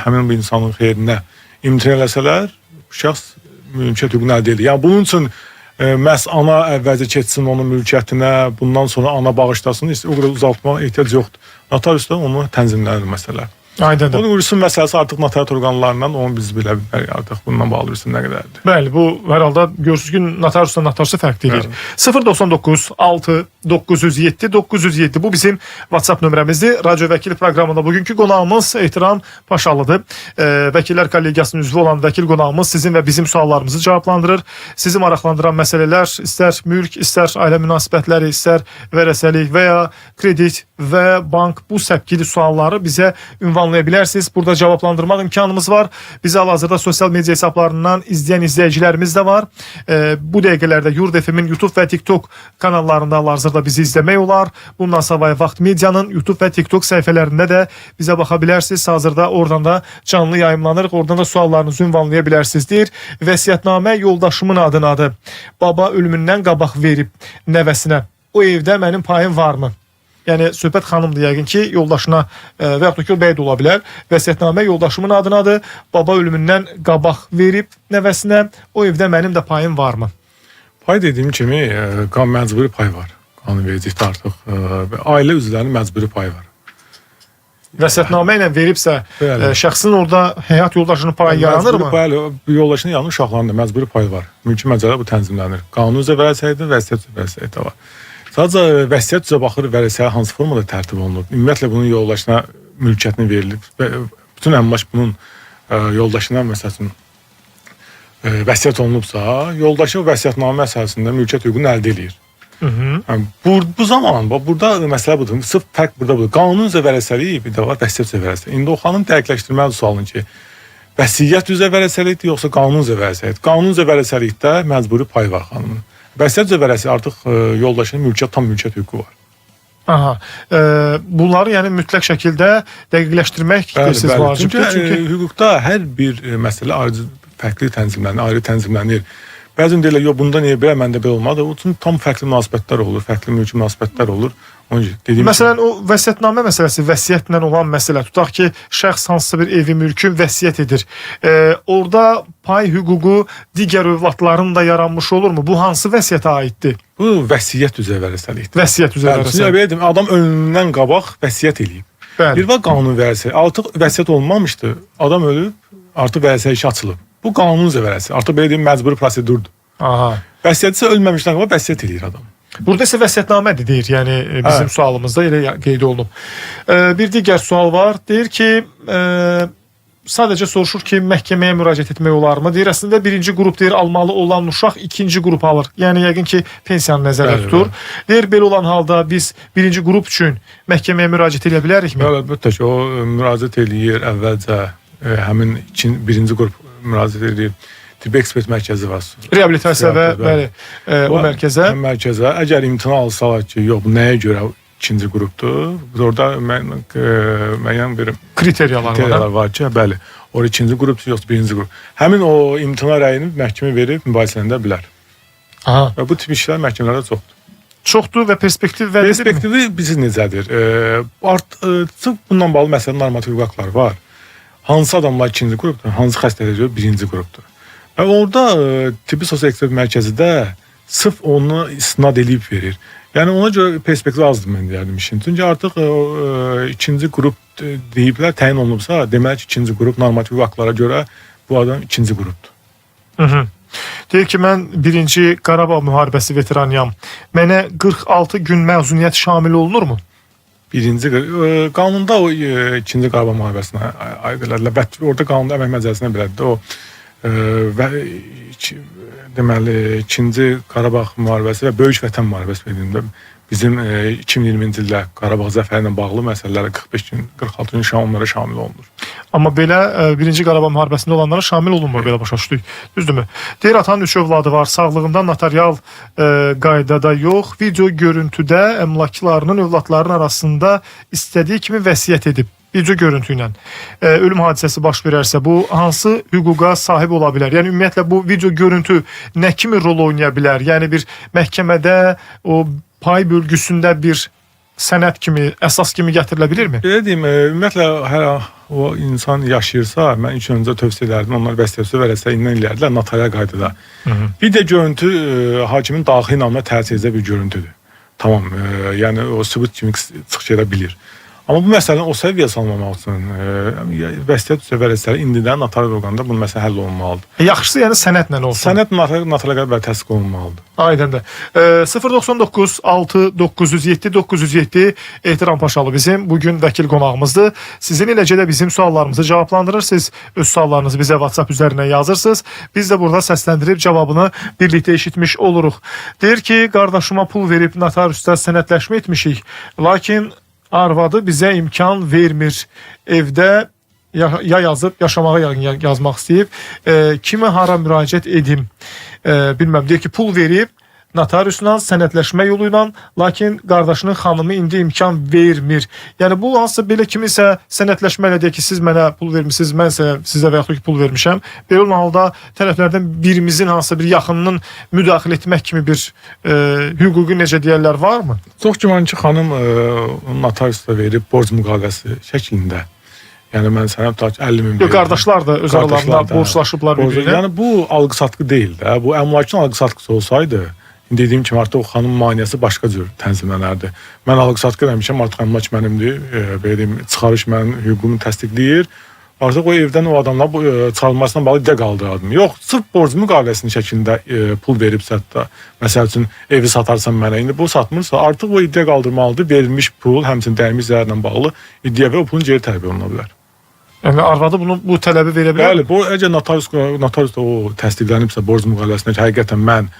həmin bu insanın xeyrinə imtina eləsələr, şəxs mülkiyyət hüququnu əldə edir. Yəni, bunun üçün məhz ana əvvəlcə keçsin onun mülkiyyətinə, bundan sonra ana bağışlasın, o qədər uzatmağa ehtiyac yoxdur. Notariusda onu tənzimlənir məsələ. Aydındır. Onun ürüsün məsələsi artıq notariat orqanlarından onu biz bilə bilərik artıq bundan bağlı ürüsün nə qədərdir. Bəli, bu hər halda görürsünüz ki, notariusla notariusu fərqlidir. 099 6 907 907 bu bizim WhatsApp nömrəmizdir. Radyo Vəkili proqramında bugünkü qonağımız Ehtiram Paşalıdır. Vəkillər kollegiyasının üzvü olan vəkil qonağımız sizin və bizim suallarımızı cavablandırır. Sizi maraqlandıran məsələlər, istər mülk, istər ailə münasibətləri, istər vərəsəlik və ya kredit və bank, bu səpkili sualları bizə ünvanlaya bilərsiniz. Burada cavablandırmaq imkanımız var. Bizi hal-hazırda sosial media hesablarından izləyən izləyicilərimiz də var. Bu dəqiqələrdə Yurd FM-in YouTube və TikTok kanallarında hal-hazırda bizi izləmək olar. Bundan savayı Vaxt Medianın YouTube və TikTok səhifələrində də bizə baxa bilərsiniz. Hazırda oradan da canlı yayımlanırıq. Oradan da suallarınızı ünvanlaya bilərsiniz. Deyir, vəsiyyətnamə yoldaşımın adınadır. Baba ölümündən qabaq verib nəvəsinə. O evdə mənim payım varmı? Yəni söhbət xanımdır yəqin ki, yoldaşına və yaxud da ki, o bəy də ola bilər. Vəsiyyətnamə yoldaşımın adınadır. Baba ölümündən qabaq verib nəvəsinə. O evdə mənim də payım varmı? Pay dediyim kimi, məcburi pay var. Qanunvericilikdə artıq ailə üzvlərinin məcburi payı var. Vəsiyyətnamə ilə veribsə, şəxsin orada həyat yoldaşının payı yaranır mı? Bəli, yoldaşının yanı uşaqlarında məcburi payı var. Mülki məcəllə bu tənzimlənir. Qanun üzrə vərəsəlikdə, vəsiyyət üzrə vərəsəlikdə var. Sadəcə vəsiyyət üzrə baxır, vərəsəyə hansı formada tərtib olunur. Ümumiyyətlə bunun yoldaşına mülkiyyətini verilir və bütün əmlak bunun yoldaşına məsələn vəsiyyət olunubsa, yoldaşı vəsiyyətnamə əsasında mülkiyyət hüququnu əldə edir. Yəni, bu zaman burada məsələ budur. Sırf fərq burada budur. Qanun üzrə vərəsəlik, bir də var vəsiyyət üzrə vərəsəlik. İndi o xanım dəqiqləşdirməli sualın ki, vəsiyyət üzrə vərəsəlikdir yoxsa qanun üzrə vərəsəlik? Qanun üzrə vərəsəlikdə məcburi pay var xanımın. Vəsiyyət üzrə vərəsəlik artıq yoldaşının mülkiyyət, tam mülkiyyət hüququ var. Aha. Bunları yəni mütləq şəkildə dəqiqləşdirmək siz vacibdir. Çünki hüquqda hər bir məsələ fərqli tənzimlənir, ayrı tənzimlənir. Bəzən deyirlər, yox bunda niyə belə, məndə belə olmadı. O üçün tam fərqli münasibətlər olur, fərqli mülki münasibətlər olur. Məsələn, o vəsiyyətnamə məsələsi, vəsiyyətlə olan məsələ. Tutaq ki, şəxs hansısa bir evi, mülkü vəsiyyət edir. Orada pay hüququ digər övladların da yaranmış olurmu? Bu hansı vəsiyyətə aiddir? Bu vəsiyyət üzrə vərəsəlikdir. Vəsiyyət üzrə vərəsəlik. Adam ölümündən qabaq vəsiyyət eləyib. Bəli. Bir var qanun vərəsəlik. Artıq vəsiyyət olmamışdı. Adam ölüb, artıq vərəsəlik açılıb. Bu qanun üzrə vərəsəlik. Artıq belə deyim, məcburi prosedurdur. Aha. Vəsiyyət isə ölməmişdən qabaq vəsiyyət eləyir adam. Burada isə vəsiyyətnamədir deyir, yəni bizim sualımızda elə qeyd olunub. Bir digər sual var, deyir ki, sadəcə soruşur ki, məhkəməyə müraciət etmək olarmı? Deyir, əslində birinci qrup deyir, almalı olan uşaq ikinci qrup alır. Yəni yəqin ki, pensiyanı nəzərdə tutur. Deyir, belə olan halda biz birinci qrup üçün məhkəməyə müraciət edə bilərikmi? Əlbəttə ki, o müraciət eləyir əvvəlcə həmin birinci qrup müraciət edir. Tibbi ekspert mərkəzi var. Reabilitasiya və bəli, o mərkəzə. Mərkəzə əgər imtina alsalar ki, yox bu nəyə görə ikinci qrupdur, orada müəyyən bir kriteriyalar var ki, bəli, orada ikinci qrupdur, yoxsa birinci qrup. Həmin o imtina rəyini məhkəmə verib mübahisələndirə bilər. Aha. Və bu tip işlər məhkəmələrdə çoxdur. Çoxdur və perspektiv vəlidir mi? Perspektivi bizim necədir? Artıq bundan bağlı məsələn normativ hüquqlar var. Hansı adamlar ikinci qrupdur, hansı xəstəliklər birinci qrupdur. Və orada tibbi sosial ekspert mərkəzi də sırf onu istinad edib verir. Yəni ona görə perspektiv azdır mən deyərdim işin. Çünki artıq ikinci qrup deyiblər, təyin olunubsa, demək ki, ikinci qrup normativ hüquqlara görə bu adam ikinci qrupdur. Deyir ki, mən birinci Qarabağ müharibəsi veteranıyam. Mənə 46 gün məzuniyyət şamil olunurmu? Birinci qanunda o ikinci Qarabağ müharibəsinə aid edirlər. Orada qanunda əmək məcəlləsinə belədir. O və deməli ikinci Qarabağ müharibəsi və Böyük Vətən müharibəsi dediyimdə bizim 2020-ci ildə Qarabağ zəfəri ilə bağlı məsələlərə 45 gün, 46 gün onlara şamil olunur. Amma belə birinci Qarabağ müharibəsində olanlara şamil olunmur, belə başa düşdük. Düzdürmü? Deyir, atanın 3 övladı var, sağlığından notarial qaydada yox, video görüntüdə əmlaklarının övladların arasında istədiyi kimi vəsiyyət edib. Video görüntü ilə ölüm hadisəsi baş verərsə, bu hansı hüquqa sahib ola bilər? Yəni ümumiyyətlə bu video görüntü nə kimi rol oynaya bilər? Yəni bir məhkəmədə o pay bölgüsündə bir sənəd kimi, əsas kimi gətirilə bilirmi? Belə deyim, ümumiyyətlə hər o insan yaşayırsa, mən ilk öncə tövsiyə edərdim, onlar vəsiyyəti verəsə indən eləyərdilər notarial qaydada. Video görüntü hakimin daxili inamına təsir edə bir görüntüdür. Tamam, yəni o sübut kimi çıxış edə bilir. Amma bu məsələni o səviyyə salmamaq üçün vəsiyyət üzrə vərəsələri indidən notarial orqanda bu məsələ həll olunmalıdır. Yaxşısı yəni sənədlə olsun. Sənəd notarial qaydada təsdiq olunmalıdır. Aydındır. 099 6 907 907 Ehtiram Paşalı bizim bugün vəkil qonağımızdır. Sizin eləcə də bizim suallarımızı cavablandırır. Siz öz suallarınızı bizə WhatsApp üzərindən yazırsınız. Biz də burada səsləndirib cavabını birlikdə eşitmiş oluruq. Deyir ki, qardaşıma pul verib notariusda sənədləşmə etmişik. Lakin arvadı bizə imkan vermir. Evdə ya yazıb, yaşamağa yazmaq istəyib. Kimə hara müraciət edim? Bilməm, deyir ki, pul verib notariusla, sənədləşmə yolu ilə, lakin qardaşının xanımı indi imkan vermir. Yəni bu hansısa belə kimisə sənədləşmə ilə deyir ki, siz mənə pul vermişsiniz, mən sizə və yaxud ki pul vermişəm. Belə olan halda tərəflərdən birimizin hansısa bir yaxınının müdaxilə etmək kimi bir hüquqi necə deyərlər varmı? Çox güman ki, xanım notariusla verib borc müqaviləsi şəklində. Yəni mən sənə 50 min verirəm. Qardaşlar da öz aralarında borçlaşıblar bir-birinə. Yəni bu alqı-satqı deyil də. Bu əmlakın alqı-satqısı olsaydı, dediyim kimi artıq o xanım maneəsi başqa cür tənzimlənərdi. Mən alqı-satqı eləmişəm, artıq əmlak mənimdir. Belə deyim, çıxarış mənim hüququmu təsdiqləyir. Artıq o evdən o adamlar çıxarılmasına bağlı iddia qaldırardım. Yox, sırf borc müqaviləsinin şəklində pul veribsə də, məsəl üçün evi satarsan mənə, indi bu satmırsa, artıq o iddia qaldırmalıdır. Verilmiş pul, həmçinin dəymiş zərərlə bağlı iddia və o pulun geri tələb oluna bilər. Yəni arvadı bu tələbi verə bilər? Bəli, əgər notarius da o təsdiqlənibsə borc müqaviləsində ki, həqiqətən mən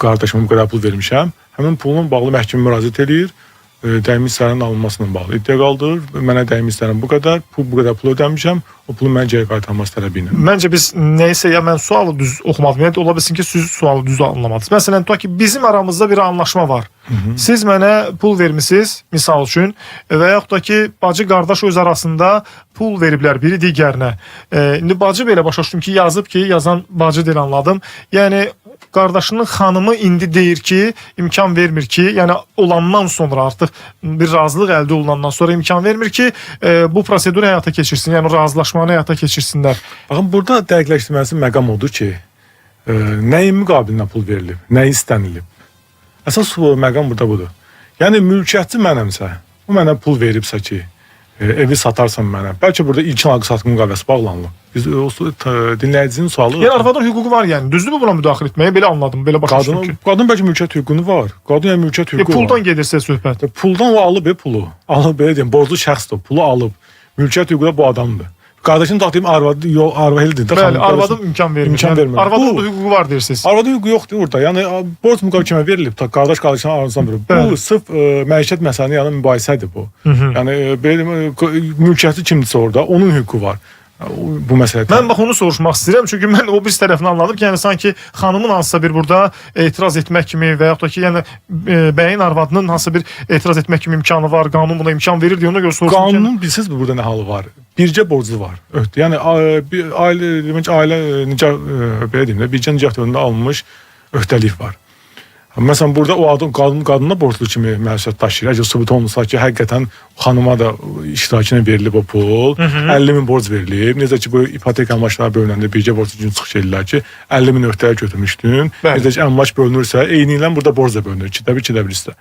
qardaşıma bu qədər pul vermişəm, həmin pulun bağlı məhkəmə müraciət edir. dəymiş hissələrin alınmasına bağlı iddia qaldırır. Mənə dəymiş hissələrin bu qədər pul ödəmişəm, o pulu mən geri qaytarması tələbi ilə. Məncə biz nəysə ya mən sualı düz oxumadım. Yəni ola bilsin ki, siz sualı düz anlamadınız. Məsələn, tutaq ki, bizim aramızda bir anlaşma var. Siz mənə pul vermisiniz, misal üçün, və yaxud da ki, bacı qardaş öz arasında pul veriblər biri digərinə. İndi bacı belə başa düşdüm ki, yazıb ki, yazan bacı deyil, anladım. Yəni qardaşının xanımı indi deyir ki, imkan vermir ki, yəni olandan sonra artıq bir razılıq əldə olunandan sonra imkan vermir ki, bu prosedur həyata keçirsin, yəni razılaşmanı həyata keçirsinlər. Baxın, burada dəqiqləşdirməsi məqam odur ki, nəyin müqabilində pul verilib, nəyi istənilib. Əsas məqam burada budur. Yəni mülkiyyətçi mənəmsə, o mənə pul veribsə ki, evi satarsan mənə, bəlkə burada ilkin alqı satqı müqaviləsi bağlanılıb. Biz dinləyicinin sualı... Yəni arvadın hüququ var, yəni düzdürmü buna müdaxilə etməyə? Belə anladım, belə başa düşdüm ki. Qadın bəlkə mülkiyyət hüququnu var. Qadın yəni mülkiyyət hüququ var. Puldan gedirsə söhbət. Puldan o alıb pulu. Alıb belə deyim, borclu şəxsdir, pulu alıb. Mülkiyyət hüququ da bu adamdır. Qardaşın daxtayım arvadı, yox, arvahildir. Bəli, arvadım imkan vermir. İmkan vermir. Arvadın da hüququ var deyirsiniz. Arvadın hüququ yoxdur orada. Yəni borc müqavilə verilib. Qardaş qardaşına arasından verilib. Bu sırf məişət məsələni yəni mübahisədir bu. Yəni belə mülkiyyəti kimdirsə orada, onun hüququ var. Bu məsələdə. Mən bax onu soruşmaq istəyirəm, çünki mən o bir tərəfini anladım ki, yəni sanki xanımın hansısa bir burada etiraz etmək kimi və yaxud da ki, yəni bəyin arvadının hansısa bir etiraz etmək kimi imkanı var, qanun buna imkan verir deyə ona görə soruşdum. Qanunun bilsiz burada nə halı var? Bircə borcu var. Yəni ailə necə belə deyim də, bircə nicət önündə alınmış öhdəlik var. Məsələn, burada o adam qadına borclu kimi məsuliyyət daşıyır. Əgər sübut olunsa ki, həqiqətən xanıma da iştirakına verilib o pul, 50.000 borc verilib. Necə ki, bu ipotek əmlaklar bölünəndə bircə borc üçün çıxış edirlər ki, 50.000 öhdəlik götürmüşdün. Necə ki, əmlak bölünürsə, eyni ilə burada borc da bölünür. İkidə bir istə.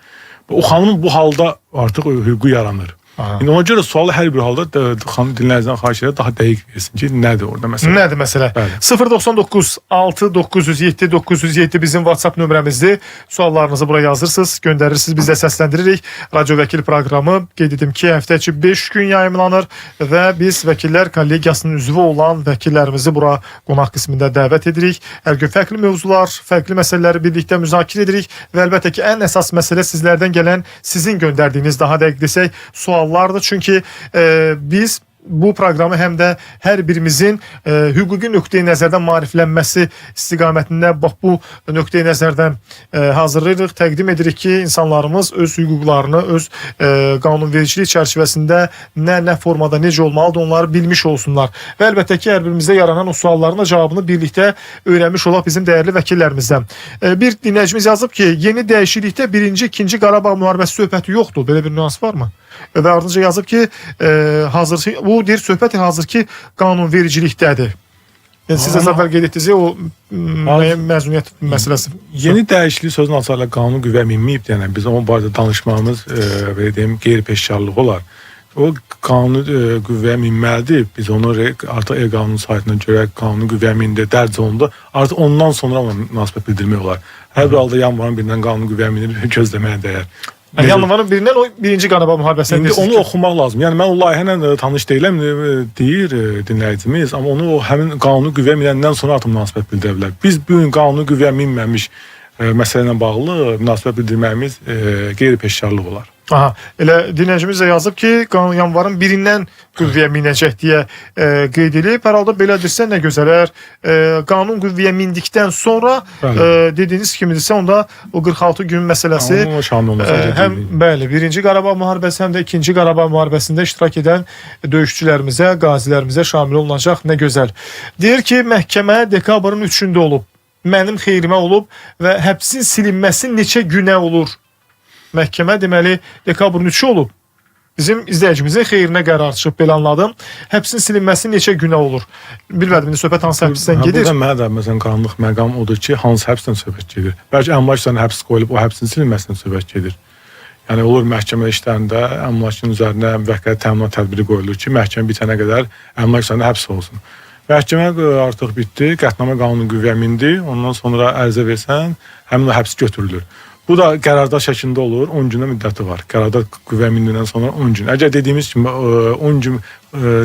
O xanımın bu halda artıq hüququ yaranır. İndi ona görə sualı hər bir halda dinləyicidən xahiş edir, daha dəqiq versin ki, nədir orada məsələ? Nədir məsələ? 099 6 907 907 bizim WhatsApp nömrəmizdir. Suallarınızı bura yazırsınız, göndərirsiniz, biz də səsləndiririk. Radio Vəkil proqramı qeyd edim ki, həftə içi 5 gün yayımlanır və biz vəkillər kollegiyasının üzvü olan vəkillərimizi bura qonaq qismində dəvət edirik. Hər gün fərqli mövzular, fərqli məsələləri birlikdə müzakirə edirik və əlbəttə ki, ən əsas məsələ sizlərdən gələn, sizin göndərdiyiniz, daha dəqiq desək, suallardır. Çünki biz bu proqramı həm də hər birimizin hüquqi nöqteyi nəzərdən maariflənməsi istiqamətində bax bu nöqteyi nəzərdən hazırlayırıq, təqdim edirik ki, insanlarımız öz hüquqlarını, öz qanunvericilik çərçivəsində nə formada, necə olmalıdır, onları bilmiş olsunlar. Və əlbəttə ki, hər birimizdə yaranan o sualların cavabını birlikdə öyrənmiş olaq bizim dəyərli vəkillərimizdən. Bir dinləyicimiz yazıb ki, yeni dəyişiklikdə 1-ci, 2-ci Qarabağ müharibəsi söhbəti yoxdur. Belə bir nüans varmı? Və ardınca yazıb ki, bu deyir, söhbət hazırki qanunvericilikdədir. Yəni, siz əvvəl qeyd etdiniz, o məzuniyyət məsələsi. Yeni dəyişiklik sözün açarla qanun qüvvəyə minməyib, yəni biz onun barədə danışmağımız, belə deyim, qeyri-peşkarlıq olar. O qanun qüvvəyə minməlidir. Biz onu artıq qanun saytına görə qanun qüvvəyə mindi, dərc olundu. Artıq ondan sonra ona münasibət bildirmək olar. Hər bir halda yanvarın birindən qanun qüvvəyə minib gözləməyə dəyər. Yanvarın birindən o 1-ci Qarabağ müharibəsindən İndi onu oxumaq lazım. Yəni mən o layihə tanış deyiləm deyir dinləyicimiz, amma onu o həmin qanunu qüvvəyə minəndən sonra artıq münasibət bildirə bilər. Biz bu gün qanunu qüvvəyə minməmiş məsələ ilə bağlı münasibət bildirməyimiz qeyri-peşkarlıq olar. Aha, elə dinləyicimiz də yazıb ki, yanvarın 1-dən qüvvəyə minəcək deyə qeyd edib. Hər halda belədirsə nə gözələr. Qanun qüvvəyə mindikdən sonra dediyiniz kimidirsə, onda o 46 gün məsələsi həm bəli, 1-ci Qarabağ müharibəsi, həm də 2-ci Qarabağ müharibəsində iştirak edən döyüşçülərimizə, qazilərimizə şamil olunacaq. Nə gözəl. Deyir ki, məhkəmə dekabrın 3-də olub. Mənim xeyrimə olub və həbsin silinməsi neçə günə olur? Məhkəmə deməli dekabrın 3-ü olub. Bizim izləyicimizin xeyrinə qərar çıxıb, belə anladım. Həbsin silinməsi neçə günə olur? Bilmədim, söhbət hansı həbsdən gedir? Burada mənə də məsələn qanunluq məqam odur ki, hansı həbsdən söhbət gedir. Bəlkə əmlakdan həbs qoyulub, o həbsin silinməsindən söhbət gedir. Yəni olur məhkəmə işlərində əmlakın üzərinə müvəqqəti təminat tədbiri qoyulur ki, məhkəmə bitənə qədər əmlak üzərində həbs olsun. Məhkəmə artıq bitdi, qətnamə qanunu qüvvəyə mindi, ondan sonra ərizə versən, həmin o həbs götürülür. Bu da qərarda şəklində olur, 10 günə müddəti var. Qərarda qüvvəyə mindindən sonra 10 gün. Əgər dediyimiz kimi 10 gün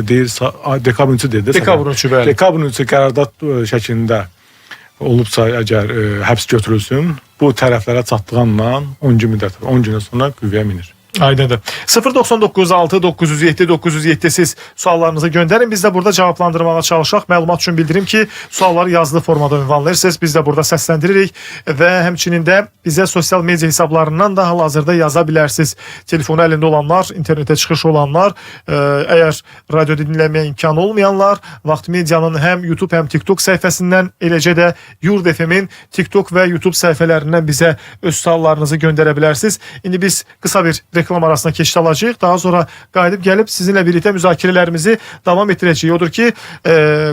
deyirsə, dekabrın 3-ü deyir. Dekabrın 3-ü, bəli. Dekabrın 3-ü qərarda şəklində olubsa, əgər həbs götürülsün, bu tərəflərə çatdığından 10 gün müddəti var. 10 gündən sonra qüvvəyə minir. Aydındır. 099 907 907 siz suallarınızı gönderin. Biz de burada cevaplandırmağa çalışaq. Məlumat üçün bildirim ki, sualları yazılı formada ünvanlayırsınız. Biz de burada səsləndiririk və həmçinin də bizə sosial media hesablarından da hal-hazırda yaza bilərsiniz. Telefonu əlində olanlar, internete çıxış olanlar, əgər radioda dinləməyə imkanı olmayanlar, Vaxt Medianın həm YouTube həm TikTok səhifəsindən, eləcə də Yurd FM-in TikTok və YouTube səhifələrindən bizə öz suallarınızı göndərə bilərsiniz. İndi biz qısa bir reklam arasına keçid alacağıq. Daha sonra qayıdıb gəlib sizinlə birlikdə müzakirələrimizi davam etdirəcəyik. Odur ki,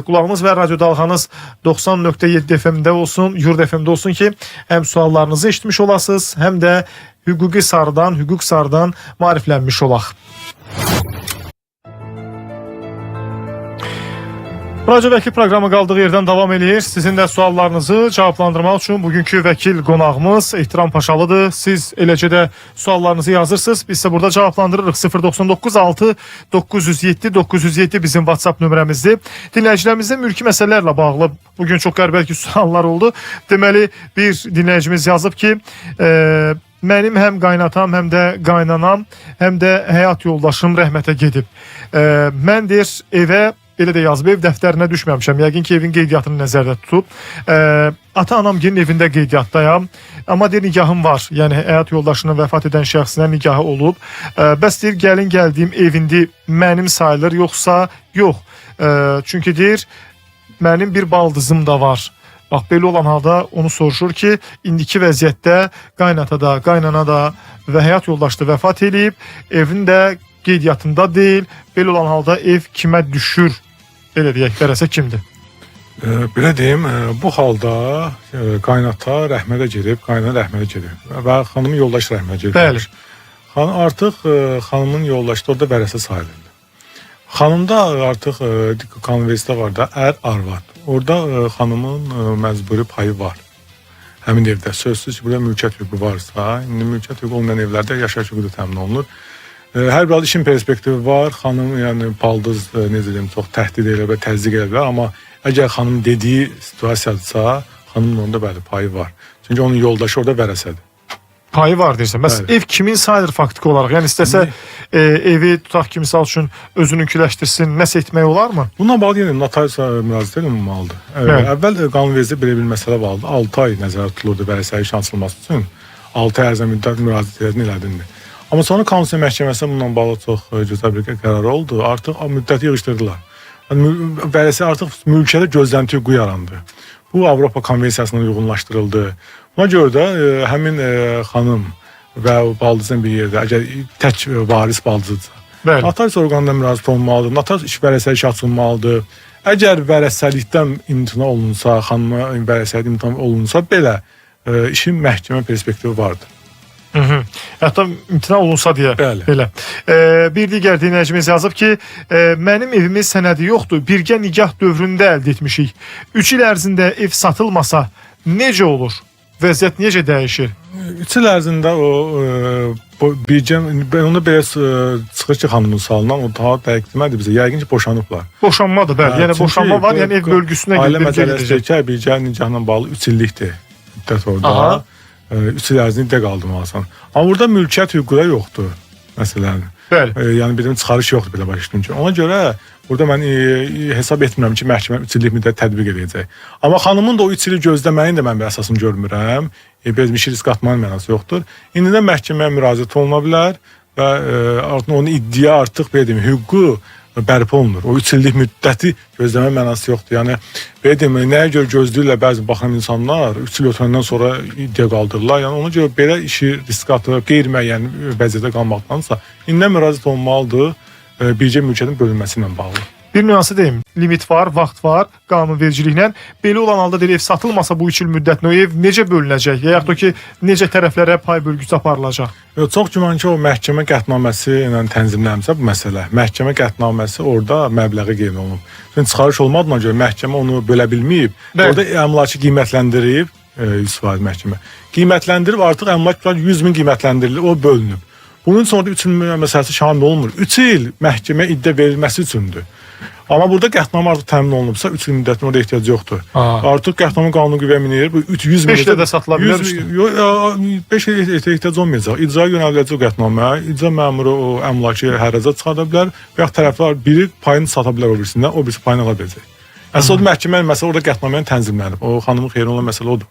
qulağınız və radyo dalğanız 90.7 FM-də olsun, Yurd FM-də olsun ki, həm suallarınızı eşitmiş olasınız, həm də hüquq sardan maariflənmiş olaq. Radyo Vəkil proqramı qaldığı yerdən davam edir. Sizin də suallarınızı cavablandırmaq üçün bugünkü vəkil qonağımız Ehtiram Paşalıdır. Siz eləcə də suallarınızı yazırsınız. Biz isə burada cavablandırırıq. 099 6 907 907 bizim WhatsApp nömrəmizdir. Dinləyicilərimizdə mülki məsələlərlə bağlı bugün çox qəribə suallar oldu. Deməli, bir dinləyicimiz yazıb ki, mənim həm qaynatam, həm də qaynanam, həm də həyat yoldaşım rəhmətə gedib. Mən deyir, evə elə də yazıb, ev dəftərinə düşməmişəm. Yəqin ki, evin qeydiyyatını nəzərdə tutub. Ata-anam gelin evində qeydiyyatdayam. Amma deyir, nigahım var. Yəni, həyat yoldaşının vəfat edən şəxsinə nigahı olub. Bəs deyir, gəlin gəldiyim evindi mənim sayılır, yoxsa yox. Çünki deyir, mənim bir baldızım da var. Bax, belə olan halda onu soruşur ki, indiki vəziyyətdə qaynata da, qaynana da və həyat yoldaşı da vəfat edib, evin də qeydiyyatında deyil. Belə olan halda ev kimə düşür? Elə deyək, vərəsə kimdir? Belə deyim, bu halda qaynata rəhmətə gedib, qaynana rəhmətə gedib və xanımın yoldaşı rəhmətə gedib. Bəli. Artıq xanımın yoldaşı da orada vərəsə sayılır. Xanımda artıq konversiyada var da ər-arvad. Orada xanımın məcburi payı var. Həmin evdə sözsüz ki, burada mülkiyyət hüququ varsa, indi mülkiyyət hüququ olmayan evlərdə yaşayış hüququ da təmin olunur. Hər bir işin perspektivi var. Xanım, yəni baldız, necə deyim, çox təhdid elə və təzyiq elə bilər. Amma əgər xanım dediyi situasiyadırsa, xanımın onda bəli payı var. Çünki onun yoldaşı orada vərəsədir. Payı var deyirsən. Bəs ev kimin sayılır faktiki olaraq? Yəni istəsə evi tutaq ki, misal üçün özününkiləşdirsin, nəsə etmək olarmı? Bununla bağlı yəni notariusa müraciət edilməlidir. Əvvəl qanunvericiliyə belə bir məsələ vardı. 6 ay nəzərdə tutulurdu vərəsəlik açılması üçün. 6 ay ərzində müddət müraciət elədindir. Amma sonra Konstitusiya Məhkəməsi bununla bağlı çox gözəl bir qərar oldu. Artıq müddəti yığışdırdılar. Vərəsə artıq mülkiyyətə gözlənti hüququ yarandı. Bu Avropa Konvensiyasına uyğunlaşdırıldı. Buna görə də həmin xanım və baldızın bir yerdə, əgər tək varis baldızıdırsa, notarius orqanına müraciət olunmalıdır, notarius iş vərəsəlik açılmalıdır. Əgər vərəsəlikdən imtina olunsa, xanıma vərəsəlik imtina olunsa, belə işin məhkəmə perspektivi vardır. Hətta imtina olunsa deyə. Belə. Bir digər dinləyicimiz yazıb ki, mənim evimin sənədi yoxdur, birgə nigah dövründə əldə etmişik. 3 il ərzində ev satılmasa necə olur? Vəziyyət necə dəyişir? 3 il ərzində o birgə, onda belə çıxır ki, xanımın sualından, o daha dəqiq demədi bizə. Yəqin ki, boşanıblar. Boşanmadır, bəli. Yəni boşanma var, yəni ev bölgüsünə ailə məsələsi ki, birgə nigahla bağlı 3 illikdir müddət orada. 3 il ərzində iddia qaldırmalısan. Amma burada mülkiyyət hüququ da yoxdur məsələn. Yəni bir çıxarış yoxdur belə başa düşdüm ki. Ona görə burada mən hesab etmirəm ki, məhkəmə 3 illik müddət tətbiq edəcək. Amma xanımın da o 3 ili gözləməyin də mən bir əsasını görmürəm. Bezmiş risk atmanın mənası yoxdur. İndidən məhkəməyə müraciət oluna bilər və artıq onun iddia artıq belə deyim, hüququ bərpa olunur. O 3 illik müddəti gözləmə mənası yoxdur. Yəni belə deyim, nəyə görə gözləyirlər bəzi baxan insanlar 3 il ötəndən sonra iddia qaldırırlar. Yəni ona görə belə işi risk atıb qeyri-müəyyən vəziyyətdə qalmaqdansa, indidən müraciət olunmalıdır birgə mülkiyyətin bölünməsi ilə bağlı. Bir nüansı deyim, limit var, vaxt var, qanunvericiliklə. Belə olan halda deyir, ev satılmasa bu 3 il müddətində o ev necə bölünəcək? Ya yaxud da ki, necə tərəflərə pay bölgüsü aparılacaq? Çox güman ki, o məhkəmə qətnaməsi ilə tənzimlənsə bu məsələ. Məhkəmə qətnaməsi orada məbləği qeyd olunub. Çünki çıxarış olmadığına görə məhkəmə onu bölə bilməyib. Orada əmlakı qiymətləndirib, 100% məhkəmə. Qiymətləndirib artıq əmlak 100.000 qiymətləndirilir, o bölünüb. Bunun üçün orada 3 il məsələsi şamil olmur. 3 il məhkəməyə iddia verilməsi üçündür. Amma burada qətnamə artıq təmin olunubsa 3 il müddətinə orada ehtiyac yoxdur. Artıq qətnamə qanunu qüvvəyə minir. Bu 100 min 5 də satıla bilər. 5 il ehtiyac olmayacaq. İcraya yönəldiləcək o qətnamə, icra məmuru o əmlakı hərəcə çıxarda bilər və ya tərəflər biri payını sata bilər o birisindən, o birisi payını ala biləcək. Əsas məhkəmənin məsələ orada qətnamənin tənzimlənib. O xanımın xeyrinə olan məsələ odur.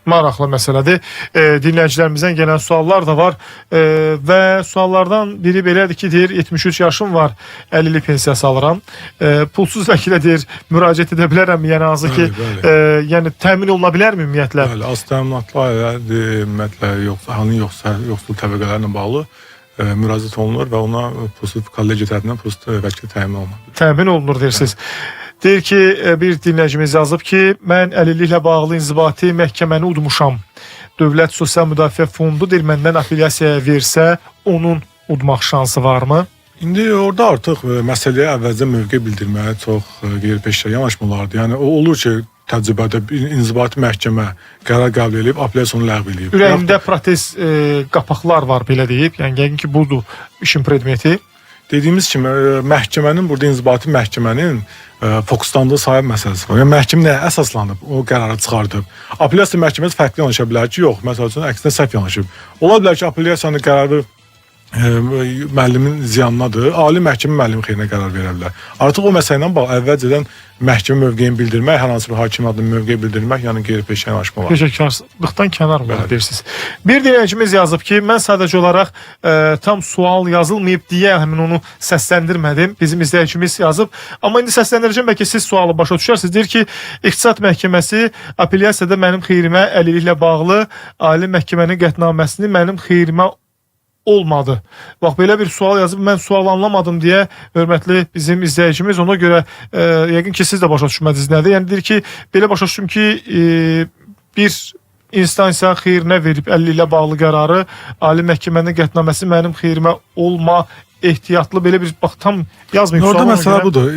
Maraqlı məsələdir. Dinləyicilərimizdən gələn suallar da var və suallardan biri belədir ki, deyir 73 yaşım var, 50 illik pensiyası alıram. Pulsuz vəkilə deyir müraciət edə bilərəm, yəni hansı ki, yəni təmin oluna bilərmi ümumiyyətlə? Bəli, az təminatlı ailə ümumiyyətlə yoxsul təbəqələrlə bağlı müraciət olunur və ona pulsuz kollec tərəfindən pulsuz vəkil təmin olunur. Təmin olunur deyirsiniz. Deyir ki, bir dinləyicimiz yazıb ki, mən əlilliklə bağlı inzibati məhkəməni udmuşam. Dövlət Sosial Müdafiə Fondu deyir, məndən apellyasiyaya versə, onun udmaq şansı varmı? İndi orada artıq məsələyə əvvəlcə mövqe bildirməyə çox qeyri-peşəkar yanaşmalardır. Yəni o olur ki, təcrübədə inzibati məhkəmə qərar qəbul edib, apellyasiyonu ləğv edib. Ürəyində protez qapaqlar var, belə deyib. Yəni yəqin ki, budur işin predmeti. Dediyimiz kimi məhkəmənin, burada inzibati məhkəmənin fokuslandığı sahib məsələsi var. Yəni məhkəmə nəyə əsaslanıb, o qərarı çıxardıb. Apellyasiya məhkəməsi fərqli yanaşa bilər ki, yox, məsəl üçün əksinə səhv yanaşıb. Ola bilər ki, apellyasiyanın qərarı müəllimin ziyanınadır. Ali məhkəmə müəllimin xeyrinə qərar verə bilər. Artıq o məsələ ilə bağlı əvvəlcədən məhkəmə mövqeyini bildirmək, hər hansı bir hakim adının mövqeyi bildirmək, yəni qeyri-peşəkar yanaşma var. Peşəkarlıqdan kənar olmaq deyirsiniz. Bir dinləyicimiz yazıb ki, mən sadəcə olaraq tam sual yazılmayıb deyə həmin onu səsləndirmədim. Bizim izləyicimiz yazıb. Amma indi səsləndirəcəm, bəlkə siz sualı başa düşərsiniz. Deyir ki, İqtisad Məhkəməsi apellyasiyada mənim xeyrimə əlilliklə bağlı ali məhkəmənin qətnaməsini mənim xeyrimə olmadı. Bax, belə bir sual yazıb, mən sual anlamadım deyə hörmətli bizim izləyicimiz, ona görə yəqin ki, siz də başa düşmədiniz nədir. Yəni, deyir ki, belə başa düşdüm ki, bir instansiya xeyrinə verib 50 ilə bağlı qərarı, ali məhkəmənin qətnaməsi mənim xeyrimə olma ehtiyatlı, belə bir, bax, tam yazmayıb. Orada məsələ budur.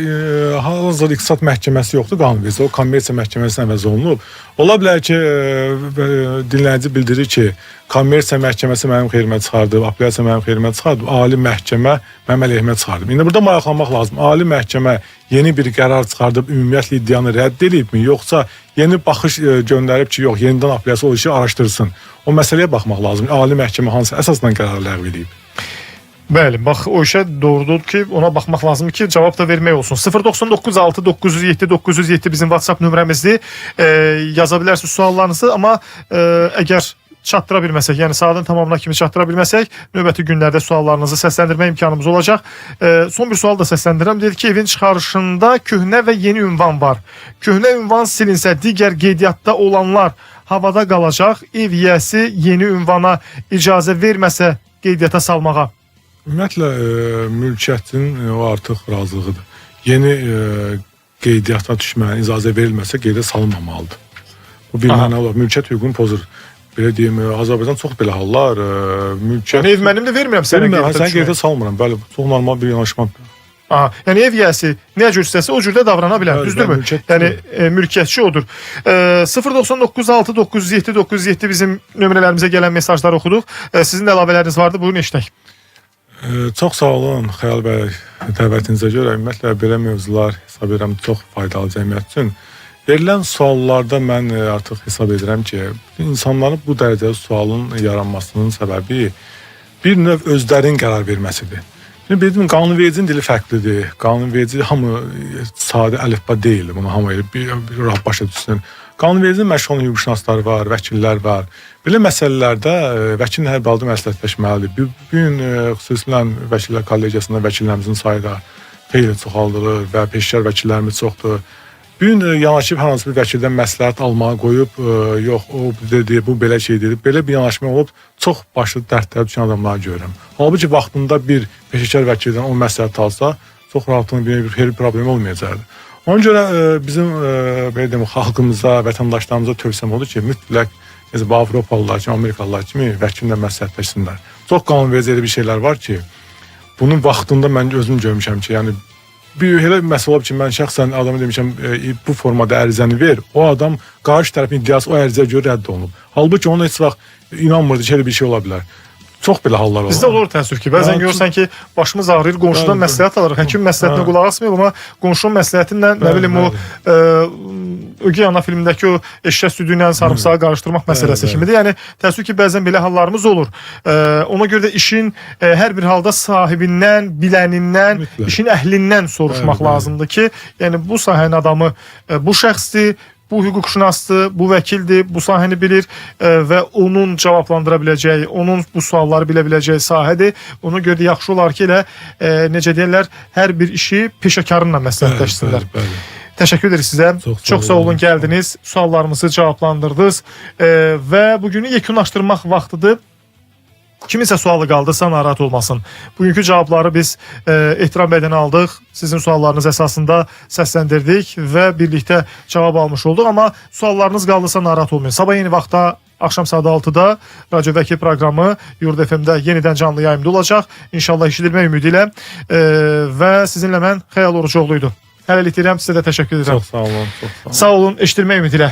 Hal-hazırda İqtisad Məhkəməsi yoxdur qanunvericiliyə, o kommersiya məhkəməsinə əvəz olunub. Ola bilər ki, dinləyici bildirir ki, kommersiya məhkəməsi mənim xeyrimə çıxardıb, apellyasiya mənim xeyrimə çıxardıb, ali məhkəmə mənim əleyhimə çıxardıb. İndi burada maraqlanmaq lazım. Ali məhkəmə yeni bir qərar çıxardıb, ümumiyyətlə iddianı rədd edibmi, yoxsa yeni baxış göndərib ki, yox, yenidən apellyasiya o işi araşdırsın. O məsələyə baxmaq lazım. Ali məhkəmə hansı əsasla qərar ləğv edib? Bəli, bax, o işə doğrudur ki, ona baxmaq lazımdır ki, cavab da vermək olsun. 099 6 907 907 bizim WhatsApp nömrəmizdir. Yaza bilərsiniz suallarınızı, amma əgər çatdıra bilməsək, yəni saatın tamamına kimi çatdıra bilməsək, növbəti günlərdə suallarınızı səsləndirmə imkanımız olacaq. Son bir sual da səsləndirirəm. Dedi ki, evin çıxarışında köhnə və yeni ünvan var. Köhnə ünvan silinsə, digər qeydiyyatda olanlar havada qalacaq. Ev yiyəsi yeni ünvana icazə verməsə qeydiyyata salmağa. Ümumiyyətlə, mülkiyyətin o artıq razılığıdır. Yeni qeydiyyata düşməyə icazə verilməsə qeydə salınmamalıdır. Bu bir mənə olur. Mülkiyyət hüququnu pozur. Belə deyim, Azərbaycan çox belə hallar. Yəni ev mənim də vermirəm sənə qeydiyyata düşməyə. Sən qeydə salmıram. Bəli, çox normal bir yanaşmadır. Yəni ev yiyəsi nə cür istəsə o cürdə davrana bilər, düzdürmü? Yəni mülkiyyətçi odur. 099 6 907 907 bizim nömrələrimizə gələn mesajları oxuduq. Sizin də əlavələriniz vardı, buyurun eşitək. Çox sağ olun Xəyal bəy, dəvətinizə görə ümumiyyətlə belə mövzular hesab edirəm çox faydalı cəmiyyət üçün. Verilən suallarda mən artıq hesab edirəm ki, insanların bu dərəcədə sualın yaranmasının səbəbi bir növ özlərinin qərar verməsidir. Şimdi bildiğim qanunvericinin dili fərqlidir. Qanunverici hamı sadə əlifba deyil. Bunu hamı bir rahat başa düşsün. Qanunvericinin məşğul olan hüquqşünasları var, vəkillər var. Belə məsələlərdə vəkilin hər halda məsləhətləşməlidir. Bu gün xüsusilə vəkillər kollegiyasında vəkillərimizin sayı da xeyli çoxaldılır və peşəkar vəkillərimiz çoxdur. Bu gün yanaşıb hər hansı bir vəkildən məsləhət almağa qoyub, yox o dedi, bu belə şey dedi. Belə bir yanaşma olub çox başlı dərdlərə düşən adamları görürəm. Halbuki vaxtında bir peşəkar vəkildən o məsləhət alsa, çox rahatlığın bir problem olmayacaqdır. Ona görə bizim belə deyim, xalqımıza, vətəndaşlarımıza tövsiyəm odur ki, mütləq Avropalılar kimi, Amerikalılar kimi vəkillə məsləhətləşsinlər. Çox qanunverici bir şeylər var ki, bunun vaxtında mən özüm görmüşəm ki, yəni bir elə məsələ olub ki, mən şəxsən adamı demişəm, bu formada ərizəni ver, o adam qarşı tərəfin iddiası o ərizəyə görə rədd olunub. Halbuki ona heç vaxt inanmırdı ki, elə bir şey ola bilər. Çox belə hallar olur. Bizdə olur təəssüf ki, bəzən Yəni, görürsən ki, başımız ağrıyır, qonşudan Bəli, məsləhət alırıq. Həkim məsləhətinə qulaq asmayıb, amma qonşunun məsləhətindən, nə bilim, o Ögey Ana filmindəki o eşşək südü ilə sarımsağı qarışdırmaq məsələsi bəli. kimidir. Yəni, təəssüf ki, bəzən belə hallarımız olur. Ona görə də işin hər bir halda sahibindən, bilənindən, Mütləq. işin əhlindən soruşmaq Bəli, bəli. lazımdır ki, yəni bu sahənin adamı bu şəxsdir, bu hüquqşünasdır, bu vəkildir, bu sahəni bilir və onun cavablandıra biləcəyi, onun bu sualları bilə biləcəyi sahədir. Ona görə də yaxşı olar ki, elə necə deyirlər, hər bir işi peşəkarınla məsləhətləşsinlər. Bəli, bəli. Təşəkkür ederiz sizə. Çox Sağ olun, gəldiniz, suallarımızı cavablandırdınız və bugünü yekunlaşdırmaq vaxtıdır. Kiminsə sualı qaldısa narahat olmasın. Bugünkü cavabları biz Ehtiram bəydən aldıq. Sizin suallarınız əsasında səsləndirdik və birlikdə cavab almış olduq. Amma suallarınız qaldısa narahat olmayın. Sabah yeni vaxtda axşam saat 6-da Radio Vəkil proqramı Yurd FM-də yenidən canlı yayımda olacaq. İnşallah eşidilmək ümidi ilə və sizinlə mən Xəyal Orucoğluydum. Hələlik deyirəm, sizə də təşəkkür edirəm. Çox sağ olun. Çox sağ olun. Sağ olun, eşidilmək ümidi ilə.